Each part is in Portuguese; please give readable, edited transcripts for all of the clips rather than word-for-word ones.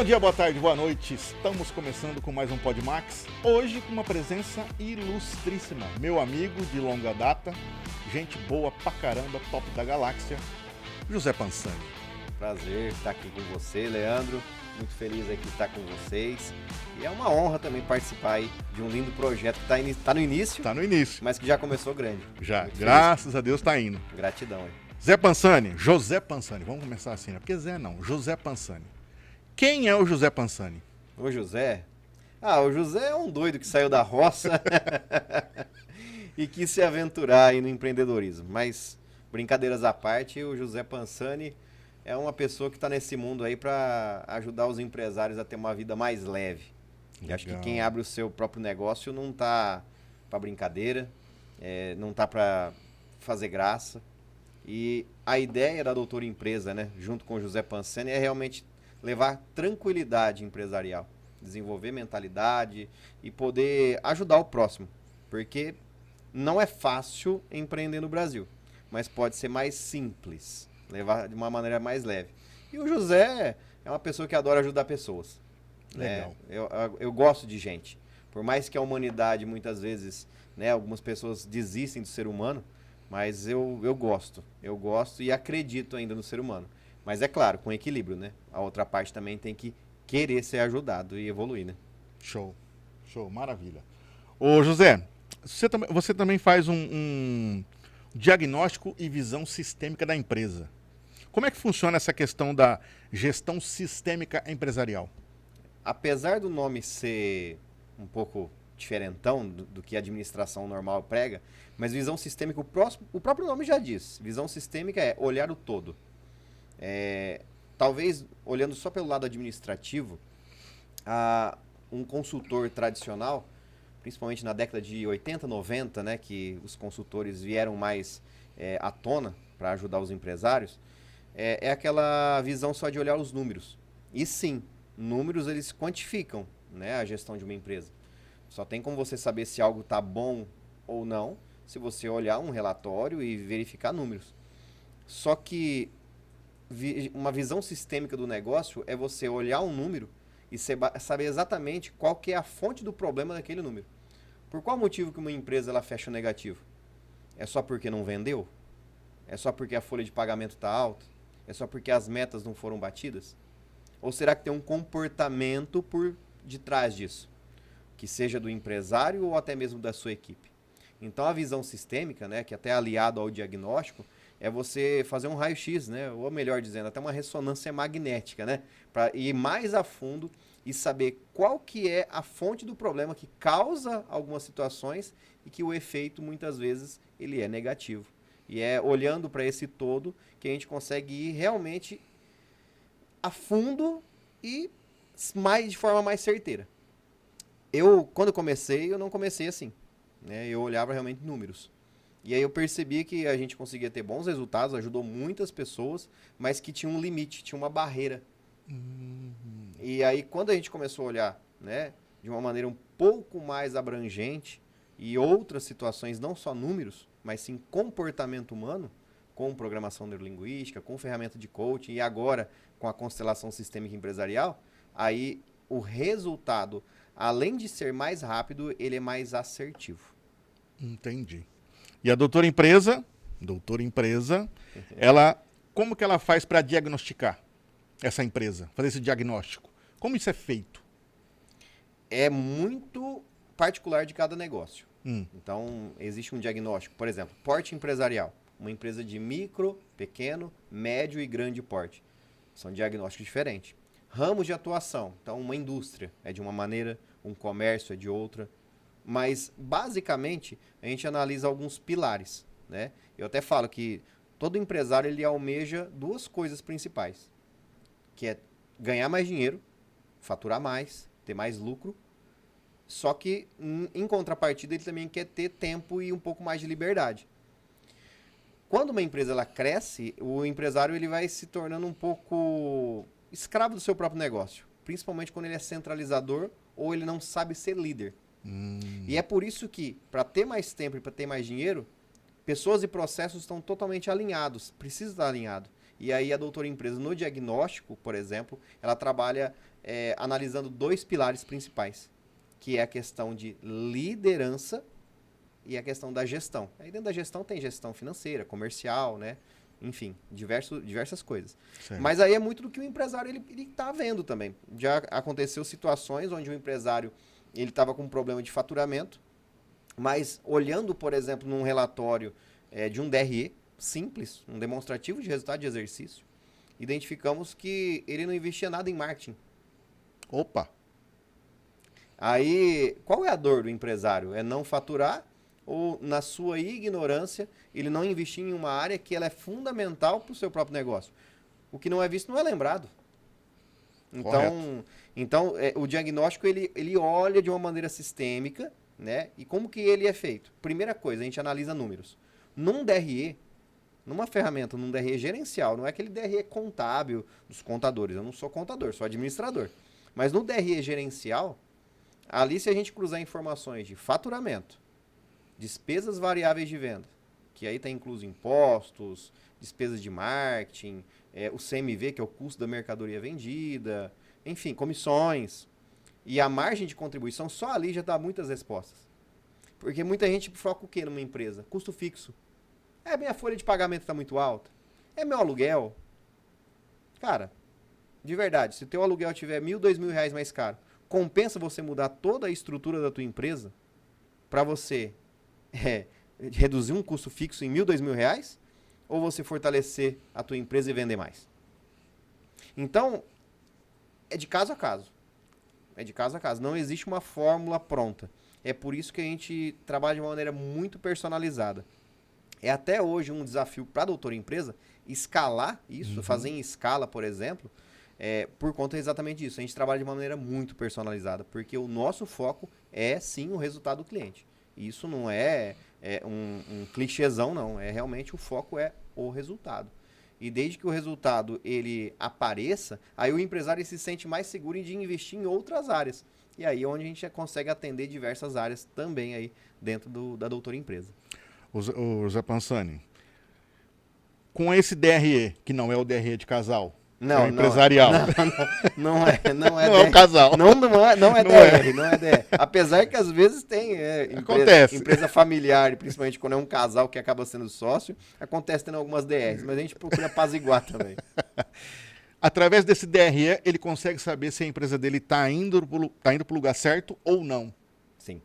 Bom dia, boa tarde, boa noite. Estamos começando com mais um Podmax. Hoje com uma presença ilustríssima. Meu amigo de longa data, gente boa pra caramba, top da galáxia, José Pansani. Prazer estar aqui com você, Leandro. Muito feliz aqui de estar com vocês. E é uma honra também participar aí de um lindo projeto que está no início. Tá no início. Mas que já começou grande. Já, muito graças feliz. a Deus tá indo. Gratidão aí. Zé Pansani, José Pansani. Vamos começar assim, né? Porque Zé não, José Pansani. Quem é o José Pansani? O José? O José é um doido que saiu da roça e quis se aventurar aí no empreendedorismo. Mas, brincadeiras à parte, o José Pansani é uma pessoa que está nesse mundo aí para ajudar os empresários a ter uma vida mais leve. Eu acho que quem abre o seu próprio negócio não tá para brincadeira, não tá para fazer graça. E a ideia da Doutora Empresa, né, junto com o José Pansani, é realmente levar tranquilidade empresarial, desenvolver mentalidade e poder ajudar o próximo. Porque não é fácil empreender no Brasil, mas pode ser mais simples, levar de uma maneira mais leve. E o José é uma pessoa que adora ajudar pessoas. Legal. Eu gosto de gente. Por mais que a humanidade, muitas vezes, né, algumas pessoas desistem do ser humano, mas eu gosto e acredito ainda no ser humano. Mas é claro, com equilíbrio, né? A outra parte também tem que querer ser ajudado e evoluir, né? Show, maravilha. Ô José, você também faz um diagnóstico e visão sistêmica da empresa. Como é que funciona essa questão da gestão sistêmica empresarial? Apesar do nome ser um pouco diferentão do que a administração normal prega, mas visão sistêmica, o próprio nome já diz. Visão sistêmica é olhar o todo. Talvez, olhando só pelo lado administrativo, um consultor tradicional, principalmente na década de 80, 90, né, que os consultores vieram mais à tona para ajudar os empresários, é aquela visão só de olhar os números. E sim, números eles quantificam, né, a gestão de uma empresa. Só tem como você saber se algo está bom ou não se você olhar um relatório e verificar números. Só que uma visão sistêmica do negócio é você olhar um número e saber exatamente qual que é a fonte do problema daquele número. Por qual motivo que uma empresa ela fecha negativo? É só porque não vendeu? É só porque a folha de pagamento está alta? É só porque as metas não foram batidas? Ou será que tem um comportamento por detrás disso? Que seja do empresário ou até mesmo da sua equipe. Então a visão sistêmica, né, que até é aliado ao diagnóstico, é você fazer um raio-x, né, ou melhor dizendo, até uma ressonância magnética, né, para ir mais a fundo e saber qual que é a fonte do problema que causa algumas situações e que o efeito muitas vezes ele é negativo. E é olhando para esse todo que a gente consegue ir realmente a fundo e de forma mais certeira. Quando eu comecei, eu não comecei assim, né? Eu olhava realmente números. E aí eu percebi que a gente conseguia ter bons resultados, ajudou muitas pessoas, mas que tinha um limite, tinha uma barreira. E aí quando a gente começou a olhar, né, de uma maneira um pouco mais abrangente e outras situações, não só números, mas sim comportamento humano, com programação neurolinguística, com ferramenta de coaching e agora com a constelação sistêmica empresarial, aí o resultado, além de ser mais rápido, ele é mais assertivo. Entendi. E a doutora empresa, como que ela faz para diagnosticar essa empresa, fazer esse diagnóstico? Como isso é feito? É muito particular de cada negócio. Então, existe um diagnóstico, por exemplo, porte empresarial. Uma empresa de micro, pequeno, médio e grande porte. São diagnósticos diferentes. Ramos de atuação. Então, uma indústria é de uma maneira, um comércio é de outra. Mas, basicamente, a gente analisa alguns pilares, né? Eu até falo que todo empresário ele almeja duas coisas principais, que é ganhar mais dinheiro, faturar mais, ter mais lucro, só que, em contrapartida, ele também quer ter tempo e um pouco mais de liberdade. Quando uma empresa ela cresce, o empresário ele vai se tornando um pouco escravo do seu próprio negócio, principalmente quando ele é centralizador ou ele não sabe ser líder. E é por isso que, para ter mais tempo e para ter mais dinheiro, pessoas e processos estão totalmente alinhados, precisa estar alinhado. E aí a doutora empresa, no diagnóstico, por exemplo, ela trabalha analisando 2 pilares principais, que é a questão de liderança e a questão da gestão. Aí dentro da gestão tem gestão financeira, comercial, né? Enfim, diversas coisas. Certo. Mas aí é muito do que o empresário ele tá vendo também. Já aconteceu situações onde o empresário ele estava com um problema de faturamento, mas olhando, por exemplo, num relatório de um DRE simples, um demonstrativo de resultado de exercício, identificamos que ele não investia nada em marketing. Opa! Aí, qual é a dor do empresário? É não faturar ou, na sua ignorância, ele não investir em uma área que ela é fundamental para o seu próprio negócio? O que não é visto não é lembrado. Então o diagnóstico ele olha de uma maneira sistêmica, né? E como que ele é feito? Primeira coisa, a gente analisa números. Num DRE, numa ferramenta, num DRE gerencial, não é aquele DRE contábil dos contadores. Eu não sou contador, sou administrador. Mas no DRE gerencial, ali se a gente cruzar informações de faturamento, despesas variáveis de venda, que aí está incluso impostos, despesas de marketing, o CMV, que é o custo da mercadoria vendida, enfim, comissões. E a margem de contribuição, só ali já dá muitas respostas. Porque muita gente foca o quê numa empresa? Custo fixo. Minha folha de pagamento está muito alta. É meu aluguel. Cara, de verdade, se o teu aluguel tiver R$1.000, R$2.000 mais caro, compensa você mudar toda a estrutura da tua empresa para você reduzir um custo fixo em R$1.000, R$2.000? Ou você fortalecer a tua empresa e vender mais? Então, é de caso a caso. É de caso a caso. Não existe uma fórmula pronta. É por isso que a gente trabalha de uma maneira muito personalizada. É até hoje um desafio para a Doutora Empresa escalar isso, fazer em escala, por exemplo, por conta exatamente disso. A gente trabalha de uma maneira muito personalizada, porque o nosso foco é sim o resultado do cliente. Isso não é um clichêzão, não. Realmente o foco é o resultado. E desde que o resultado ele apareça, aí o empresário se sente mais seguro de investir em outras áreas. E aí é onde a gente consegue atender diversas áreas também aí dentro da Doutora Empresa. O Zé Pansani, com esse DRE, que não é o DRE de casal, é o empresarial. Não é não é o casal. Não é DR, não é DR. Apesar que às vezes tem empresa familiar, principalmente quando é um casal que acaba sendo sócio, acontece tendo algumas DRs, mas a gente procura apaziguar também. Através desse DRE, ele consegue saber se a empresa dele está indo para o lugar certo ou não. Sim.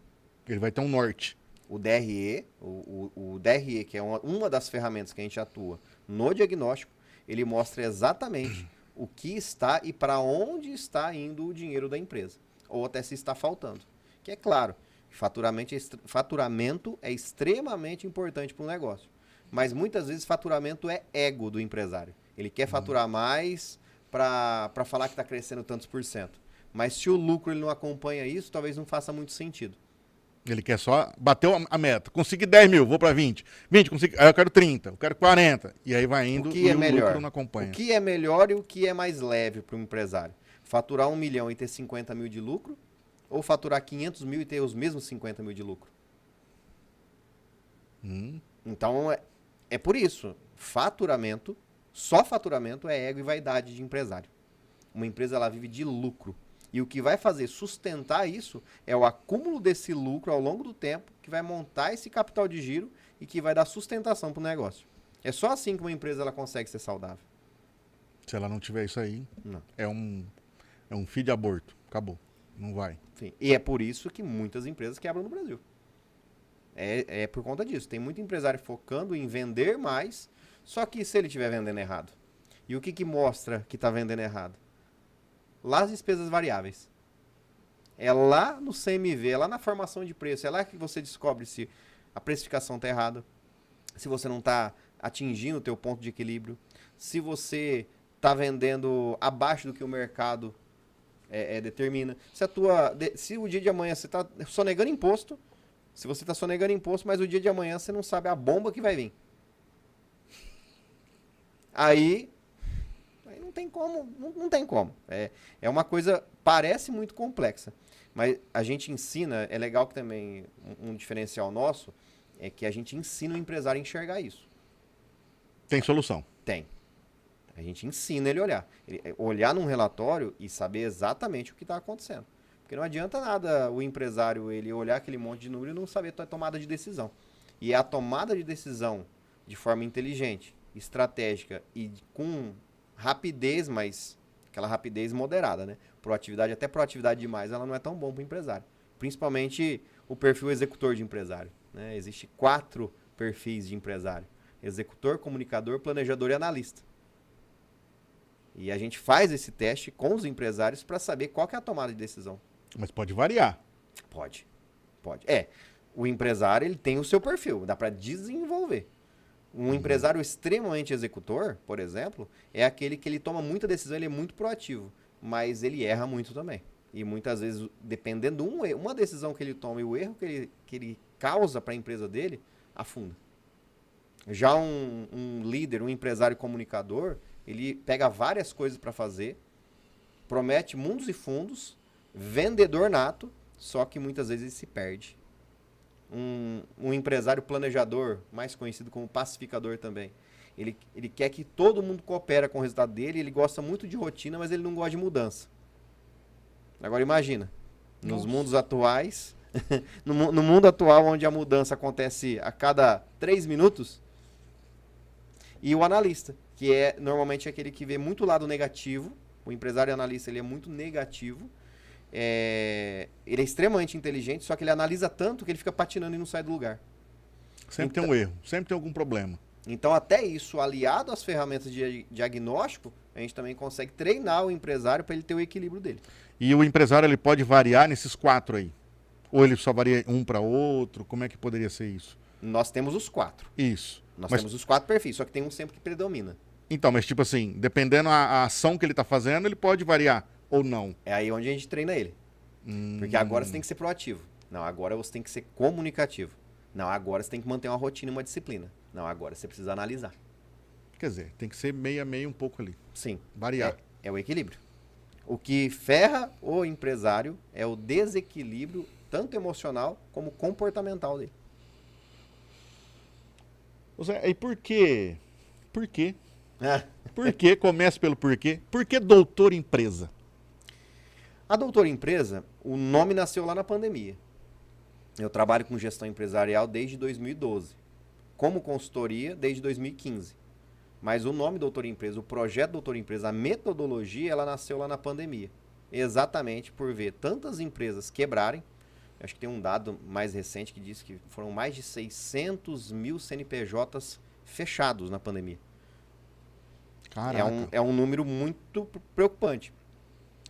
Ele vai ter um norte. O DRE, o DRE, que é uma das ferramentas que a gente atua no diagnóstico, ele mostra exatamente o que está e para onde está indo o dinheiro da empresa. Ou até se está faltando. Que é claro, faturamento é extremamente importante para um negócio. Mas muitas vezes faturamento é ego do empresário. Ele quer faturar mais para falar que está crescendo tantos %. Mas se o lucro ele não acompanha isso, talvez não faça muito sentido. Ele quer só bater a meta. Consegui 10 mil, vou para 20. 20, consegui, aí eu quero 30, eu quero 40. E aí vai indo e o lucro não acompanha. O que é melhor e o que é mais leve para o empresário? Faturar 1 milhão e ter 50 mil de lucro? Ou faturar 500 mil e ter os mesmos 50 mil de lucro? Então, é por isso. Só faturamento é ego e vaidade de empresário. Uma empresa ela vive de lucro. E o que vai fazer sustentar isso é o acúmulo desse lucro ao longo do tempo, que vai montar esse capital de giro e que vai dar sustentação para o negócio. É só assim que uma empresa ela consegue ser saudável. Se ela não tiver isso aí, não. É um filho de aborto. Acabou. Não vai. Enfim, e é por isso que muitas empresas quebram no Brasil. É por conta disso. Tem muito empresário focando em vender mais, só que se ele estiver vendendo errado. E o que mostra que está vendendo errado? Lá as despesas variáveis. É lá no CMV, é lá na formação de preço, é lá que você descobre se a precificação está errada, se você não está atingindo o teu ponto de equilíbrio, se você está vendendo abaixo do que o mercado determina. Se o dia de amanhã você está sonegando imposto, se você está sonegando imposto, mas o dia de amanhã você não sabe a bomba que vai vir. Aí não tem como, não tem como. É uma coisa, parece muito complexa, mas a gente ensina, é legal que também um diferencial nosso, é que a gente ensina o empresário a enxergar isso. Tem solução. Tem. A gente ensina ele a olhar. Olhar num relatório e saber exatamente o que está acontecendo. Porque não adianta nada o empresário ele olhar aquele monte de número e não saber a tomada de decisão. E a tomada de decisão de forma inteligente, estratégica e com rapidez, mas aquela rapidez moderada, né? Proatividade, até proatividade demais, ela não é tão bom para o empresário. Principalmente o perfil executor de empresário. Né? Existem 4 perfis de empresário. Executor, comunicador, planejador e analista. E a gente faz esse teste com os empresários para saber qual que é a tomada de decisão. Mas pode variar. Pode. O empresário ele tem o seu perfil, dá para desenvolver. Um empresário extremamente executor, por exemplo, é aquele que ele toma muita decisão, ele é muito proativo, mas ele erra muito também. E muitas vezes, dependendo de uma decisão que ele toma e o erro que ele causa para a empresa dele, afunda. Já um líder, um empresário comunicador, ele pega várias coisas para fazer, promete mundos e fundos, vendedor nato, só que muitas vezes ele se perde. Um empresário planejador, mais conhecido como pacificador também. Ele quer que todo mundo coopere com o resultado dele, ele gosta muito de rotina, mas ele não gosta de mudança. Agora imagina, nos mundos atuais, no mundo atual onde a mudança acontece a cada 3 minutos, e o analista, que é normalmente aquele que vê muito o lado negativo, o empresário analista ele é muito negativo, ele é extremamente inteligente, só que ele analisa tanto que ele fica patinando e não sai do lugar. Sempre tem um erro, sempre tem algum problema. Então, até isso, aliado às ferramentas de diagnóstico, a gente também consegue treinar o empresário para ele ter o equilíbrio dele. E o empresário ele pode variar nesses 4 aí? Ou ele só varia um para outro? Como é que poderia ser isso? Nós temos os 4. Isso. Nós temos os 4 perfis, só que tem um sempre que predomina. Então, mas tipo assim, dependendo a ação que ele está fazendo, ele pode variar ou não. É aí onde a gente treina ele. Porque agora você tem que ser proativo. Não, agora você tem que ser comunicativo. Não, agora você tem que manter uma rotina e uma disciplina. Não, agora você precisa analisar. Quer dizer, tem que ser meio a meio um pouco ali. Sim. Variar. É o equilíbrio. O que ferra o empresário é o desequilíbrio, tanto emocional como comportamental dele. E por quê? Por quê? Por quê? Começa pelo porquê. Por que doutor empresa? A Doutor Empresa, o nome nasceu lá na pandemia. Eu trabalho com gestão empresarial desde 2012. Como consultoria desde 2015. Mas o nome Doutor Empresa, o projeto Doutor Empresa, a metodologia, ela nasceu lá na pandemia. Exatamente por ver tantas empresas quebrarem. Acho que tem um dado mais recente que diz que foram mais de 600 mil CNPJs fechados na pandemia. Caraca. É um número muito preocupante.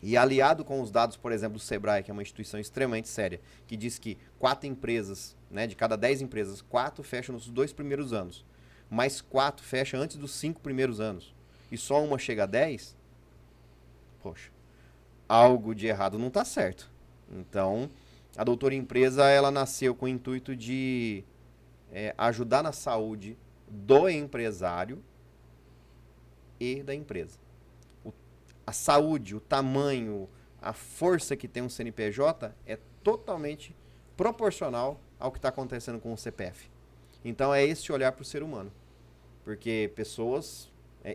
E aliado com os dados, por exemplo, do Sebrae, que é uma instituição extremamente séria, que diz que 4 empresas, né, de cada 10 empresas, 4 fecham nos 2 primeiros anos. Mais 4 fecham antes dos 5 primeiros anos. E só uma chega a 10, poxa, algo de errado não está certo. Então, a Doutor Empresa, ela nasceu com o intuito de ajudar na saúde do empresário e da empresa. A saúde, o tamanho, a força que tem um CNPJ é totalmente proporcional ao que está acontecendo com o CPF. Então é esse olhar para o ser humano. Porque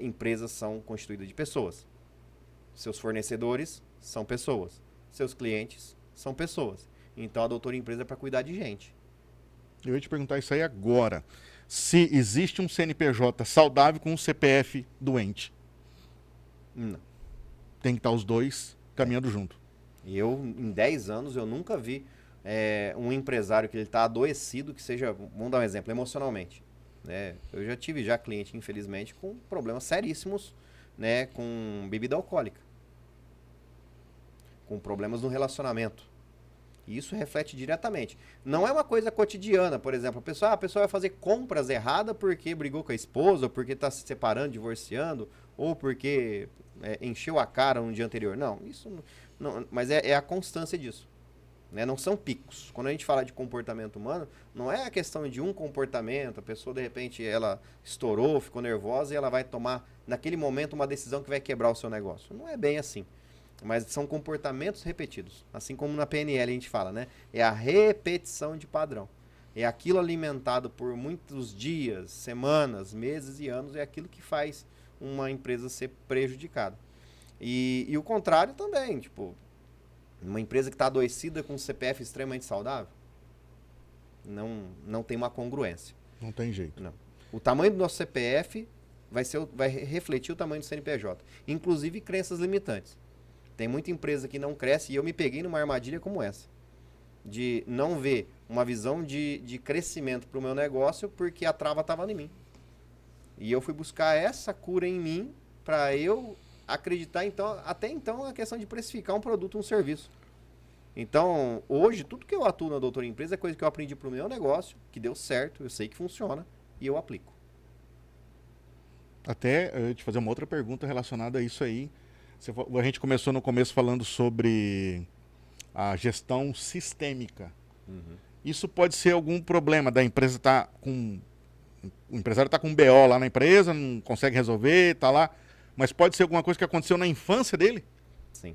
empresas são constituídas de pessoas. Seus fornecedores são pessoas. Seus clientes são pessoas. Então a Doutor Empresa é para cuidar de gente. Eu ia te perguntar isso aí agora. Se existe um CNPJ saudável com um CPF doente. Não. Tem que estar os dois caminhando junto. Em 10 anos, eu nunca vi um empresário que ele está adoecido, que seja, vamos dar um exemplo, emocionalmente. Né? Eu já tive cliente, infelizmente, com problemas seríssimos, né, com bebida alcoólica. Com problemas no relacionamento. E isso reflete diretamente. Não é uma coisa cotidiana, por exemplo, a pessoa vai fazer compras erradas porque brigou com a esposa, ou porque está se separando, divorciando, ou porque encheu a cara no dia anterior. Não, isso não, mas é a constância disso. Né? Não são picos. Quando a gente fala de comportamento humano, não é a questão de um comportamento, a pessoa de repente ela estourou, ficou nervosa e ela vai tomar naquele momento uma decisão que vai quebrar o seu negócio. Não é bem assim. Mas são comportamentos repetidos. Assim como na PNL a gente fala, né? É a repetição de padrão. É aquilo alimentado por muitos dias, semanas, meses e anos, é aquilo que faz uma empresa ser prejudicada. E o contrário também, tipo, uma empresa que está adoecida com um CPF extremamente saudável, não tem uma congruência. Não tem jeito. Não. O tamanho do nosso CPF vai refletir o tamanho do CNPJ. Inclusive crenças limitantes. Tem muita empresa que não cresce e eu me peguei numa armadilha como essa. De não ver uma visão de crescimento para o meu negócio porque a trava estava em mim. E eu fui buscar essa cura em mim para eu acreditar, então, até então, a questão de precificar um produto, um serviço. Então, hoje, tudo que eu atuo na Doutora Empresa é coisa que eu aprendi para o meu negócio, que deu certo, eu sei que funciona, e eu aplico. Até eu ia te fazer uma outra pergunta relacionada a isso aí. A gente começou no começo falando sobre a gestão sistêmica. Uhum. Isso pode ser algum problema da empresa estar com... O empresário está com um BO lá na empresa, não consegue resolver, está lá. Mas pode ser alguma coisa que aconteceu na infância dele? Sim.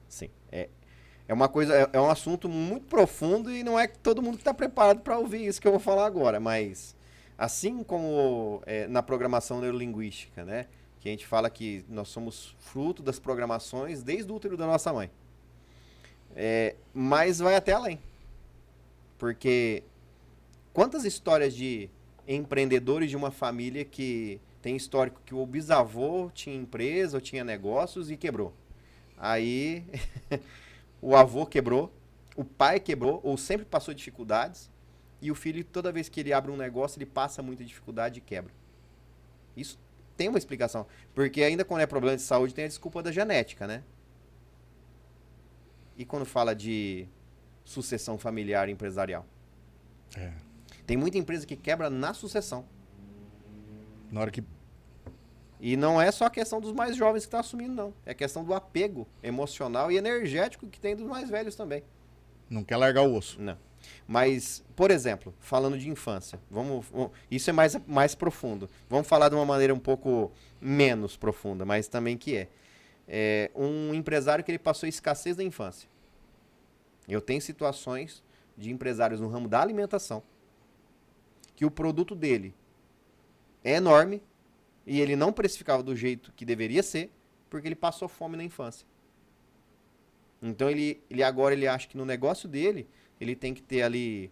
Sim. É uma coisa, é um assunto muito profundo e não é todo mundo que está preparado para ouvir isso que eu vou falar agora, mas assim como na programação neurolinguística, né, que a gente fala que nós somos fruto das programações desde o útero da nossa mãe, mas vai até além, porque quantas histórias de empreendedores de uma família que tem histórico que o bisavô tinha empresa ou tinha negócios e quebrou, aí o avô quebrou, o pai quebrou, ou sempre passou dificuldades, e o filho, toda vez que ele abre um negócio, ele passa muita dificuldade e quebra. Isso tem uma explicação. Porque ainda quando é problema de saúde, tem a desculpa da genética, né? E quando fala de sucessão familiar e empresarial? Tem muita empresa que quebra na sucessão. Na hora que... E não é só a questão dos mais jovens que estão assumindo, não. É a questão do apego emocional e energético que tem dos mais velhos também. Não quer largar o osso. Não. Mas, por exemplo, falando de infância, isso é mais profundo. Vamos falar de uma maneira um pouco menos profunda, mas também que um empresário que ele passou escassez da infância. Eu tenho situações de empresários no ramo da alimentação que o produto dele é enorme, e ele não precificava do jeito que deveria ser, porque ele passou fome na infância. Então ele agora ele acha que no negócio dele, ele tem que ter ali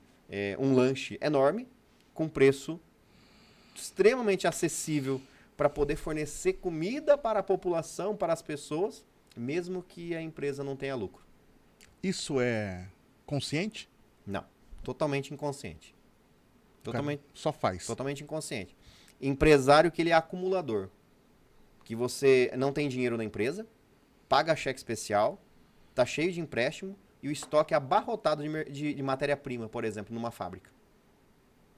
um lanche enorme, com preço extremamente acessível, para poder fornecer comida para a população, para as pessoas, mesmo que a empresa não tenha lucro. Isso é consciente? Não. Totalmente inconsciente. Só faz. Totalmente inconsciente. Empresário que ele é acumulador. Que você não tem dinheiro na empresa, paga cheque especial, tá cheio de empréstimo e o estoque é abarrotado de matéria-prima, por exemplo, numa fábrica.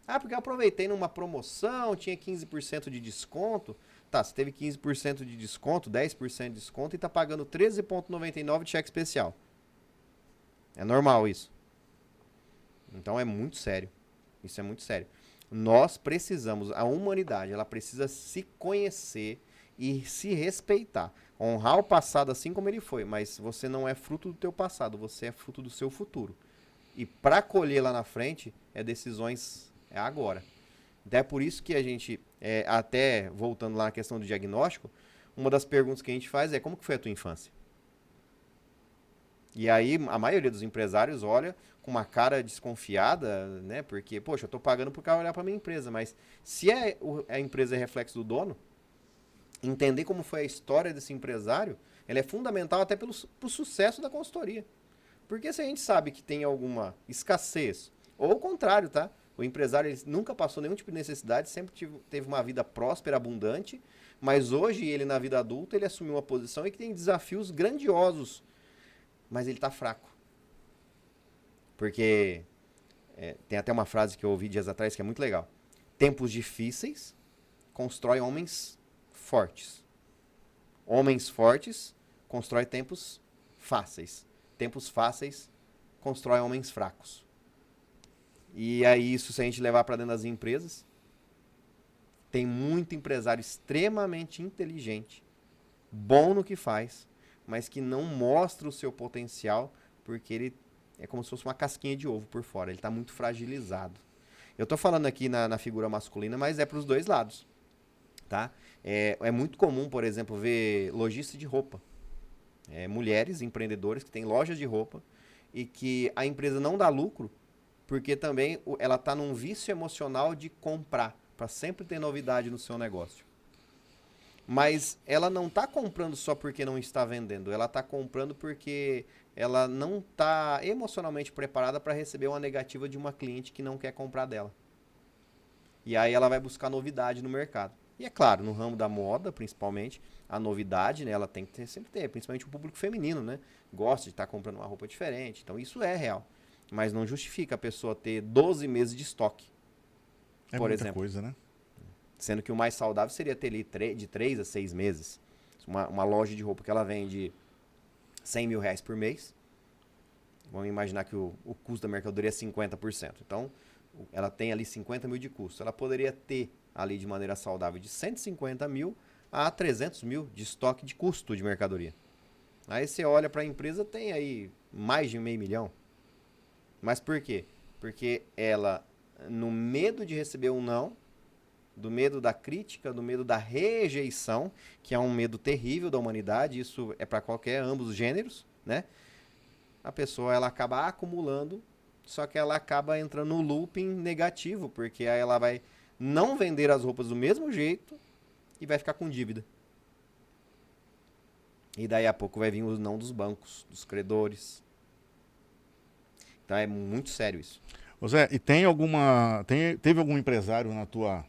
Ah, porque eu aproveitei numa promoção, tinha 15% de desconto. Tá, você teve 15% de desconto, 10% de desconto e tá pagando 13,99 de cheque especial. É normal isso. Então é muito sério. Isso é muito sério. Nós precisamos, a humanidade, ela precisa se conhecer e se respeitar. Honrar o passado assim como ele foi, mas você não é fruto do teu passado, você é fruto do seu futuro. E para colher lá na frente, decisões agora. Então é por isso que a gente, até voltando lá na questão do diagnóstico, uma das perguntas que a gente faz é: como que foi a tua infância? E aí a maioria dos empresários olha com uma cara desconfiada, né? Porque, poxa, eu estou pagando por olhar para minha empresa, mas se a empresa é reflexo do dono, entender como foi a história desse empresário, ela é fundamental até pro sucesso da consultoria. Porque se a gente sabe que tem alguma escassez, ou o contrário, tá? O empresário ele nunca passou nenhum tipo de necessidade, sempre teve uma vida próspera, abundante, mas hoje ele, na vida adulta, ele assumiu uma posição e que tem desafios grandiosos, mas ele está fraco. Porque tem até uma frase que eu ouvi dias atrás que é muito legal. Tempos difíceis constroem homens fortes. Homens fortes constroem tempos fáceis. Tempos fáceis constroem homens fracos. E aí isso, se a gente levar para dentro das empresas, tem muito empresário extremamente inteligente, bom no que faz, mas que não mostra o seu potencial porque ele é como se fosse uma casquinha de ovo por fora. Ele está muito fragilizado. Eu estou falando aqui na figura masculina, mas é para os dois lados. Tá? É muito comum, por exemplo, ver lojista de roupa. Mulheres, empreendedores que têm lojas de roupa e que a empresa não dá lucro porque também ela está num vício emocional de comprar, para sempre ter novidade no seu negócio. Mas ela não está comprando só porque não está vendendo, ela está comprando porque ela não está emocionalmente preparada para receber uma negativa de uma cliente que não quer comprar dela. E aí ela vai buscar novidade no mercado. E é claro, no ramo da moda, principalmente, a novidade, né, ela tem que sempre ter, principalmente o público feminino, né? Gosta de estar comprando uma roupa diferente. Então isso é real. Mas não justifica a pessoa ter 12 meses de estoque, por muita exemplo. coisa, né? Sendo que o mais saudável seria ter ali de 3 a 6 meses. Uma loja de roupa que ela vende 100 mil reais por mês. Vamos imaginar que o custo da mercadoria é 50%. Então, ela tem ali 50 mil de custo. Ela poderia ter ali de maneira saudável de 150 mil a 300 mil de estoque de custo de mercadoria. Aí você olha para a empresa, tem aí mais de $500 mil. Mas por quê? Porque ela, no medo de receber um não, do medo da crítica, do medo da rejeição, que é um medo terrível da humanidade, isso é para ambos os gêneros, né? A pessoa ela acaba acumulando, só que ela acaba entrando no looping negativo, porque aí ela vai não vender as roupas do mesmo jeito e vai ficar com dívida. E daí a pouco vai vir o não dos bancos, dos credores. Então é muito sério isso. Ô Zé, e teve algum empresário na tua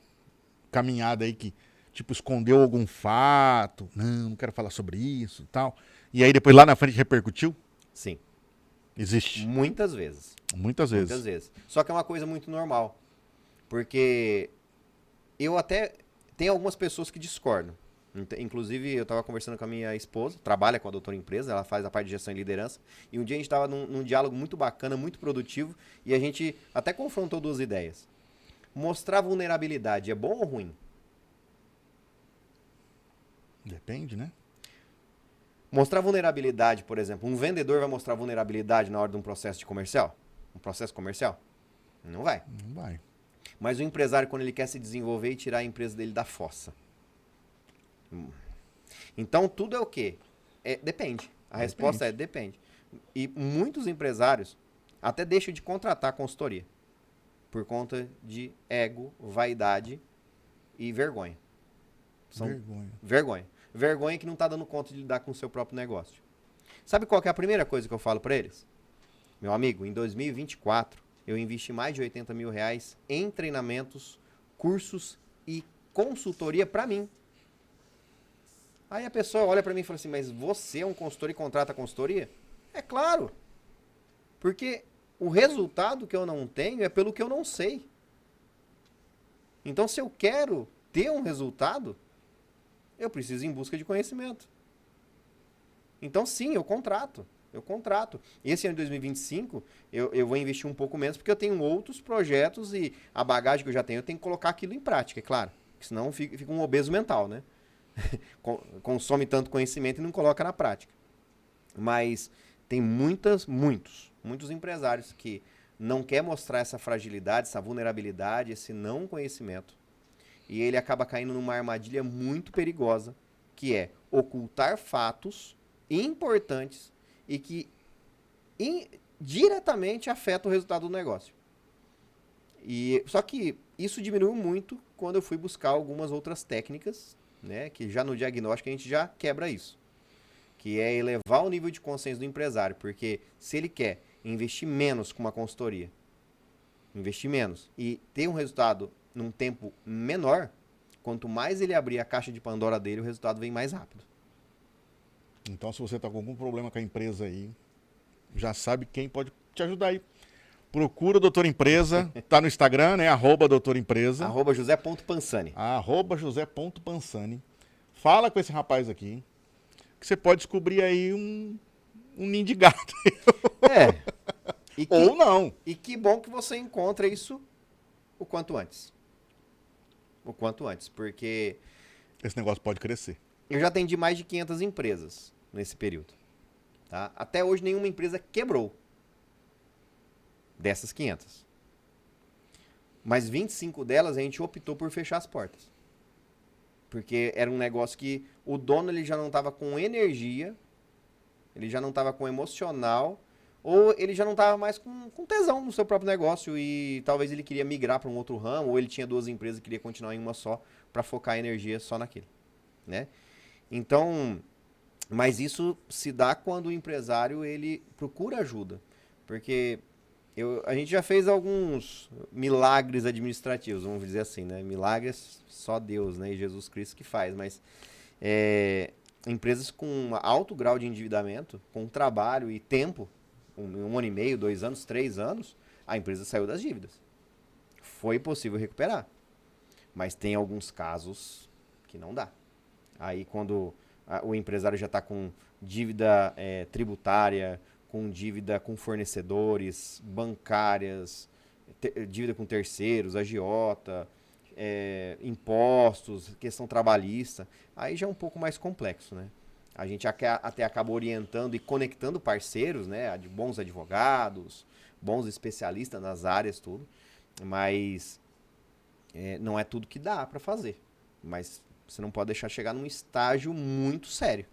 caminhada aí que, tipo, escondeu algum fato? Não quero falar sobre isso e tal. E aí depois lá na frente repercutiu? Sim. Existe. Muitas vezes. Muitas vezes. Muitas vezes. Só que é uma coisa muito normal. Porque eu até... Tem algumas pessoas que discordam. Inclusive, eu estava conversando com a minha esposa, trabalha com a Doutora Empresa, ela faz a parte de gestão e liderança. E um dia a gente estava num diálogo muito bacana, muito produtivo, e a gente até confrontou duas ideias. Mostrar vulnerabilidade é bom ou ruim? Depende, né? Mostrar vulnerabilidade, por exemplo, um vendedor vai mostrar vulnerabilidade na hora de um processo comercial? Um processo comercial? Não vai. Não vai. Mas o empresário, quando ele quer se desenvolver e tirar a empresa dele da fossa. Então, tudo é o quê? Depende. A resposta é depende. E muitos empresários até deixam de contratar consultoria por conta de ego, vaidade e vergonha. Vergonha que não está dando conta de lidar com o seu próprio negócio. Sabe qual que é a primeira coisa que eu falo para eles? Meu amigo, em 2024, eu investi mais de R$80 mil em treinamentos, cursos e consultoria para mim. Aí a pessoa olha para mim e fala assim, mas você é um consultor e contrata consultoria? É claro. Porque o resultado que eu não tenho é pelo que eu não sei. Então, se eu quero ter um resultado, eu preciso ir em busca de conhecimento. Então, sim, eu contrato. Esse ano de 2025, eu vou investir um pouco menos, porque eu tenho outros projetos e a bagagem que eu já tenho, eu tenho que colocar aquilo em prática, é claro. Senão fica um obeso mental, né? Consome tanto conhecimento e não coloca na prática. Mas tem muitos empresários que não quer mostrar essa fragilidade, essa vulnerabilidade, esse não conhecimento. E ele acaba caindo numa armadilha muito perigosa, que é ocultar fatos importantes e que diretamente afetam o resultado do negócio. Só que isso diminuiu muito quando eu fui buscar algumas outras técnicas, né, que já no diagnóstico a gente já quebra isso, que é elevar o nível de consciência do empresário, porque se ele quer investir menos com uma consultoria, investir menos e ter um resultado num tempo menor, quanto mais ele abrir a caixa de Pandora dele, o resultado vem mais rápido. Então, se você está com algum problema com a empresa aí, já sabe quem pode te ajudar aí. Procura o Doutor Empresa, tá no Instagram, né? @Doutor Empresa. @José.Pansani. @José.Pansani. Fala com esse rapaz aqui, que você pode descobrir aí um ninho de gato. Ou não. E que bom que você encontra isso o quanto antes. Porque esse negócio pode crescer. Eu já atendi mais de 500 empresas nesse período. Tá? Até hoje nenhuma empresa quebrou. dessas 500. Mas 25 delas a gente optou por fechar as portas. Porque era um negócio que o dono ele já não estava com energia, ele já não estava com emocional, ou ele já não estava mais com tesão no seu próprio negócio e talvez ele queria migrar para um outro ramo, ou ele tinha 2 empresas e queria continuar em uma só para focar a energia só naquele, né? Então, mas isso se dá quando o empresário ele procura ajuda, porque a gente já fez alguns milagres administrativos, vamos dizer assim, né? Milagres só Deus, né? E Jesus Cristo que faz, mas empresas com um alto grau de endividamento, com trabalho e tempo, 1 ano e meio, 2 anos, 3 anos, a empresa saiu das dívidas. Foi possível recuperar, mas tem alguns casos que não dá. Aí quando o empresário já está com dívida tributária, com dívida com fornecedores, bancárias, dívida com terceiros, agiota, impostos, questão trabalhista, aí já é um pouco mais complexo, né? A gente até acaba orientando e conectando parceiros, né? De bons advogados, bons especialistas nas áreas, tudo, mas não é tudo que dá para fazer. Mas você não pode deixar chegar num estágio muito sério.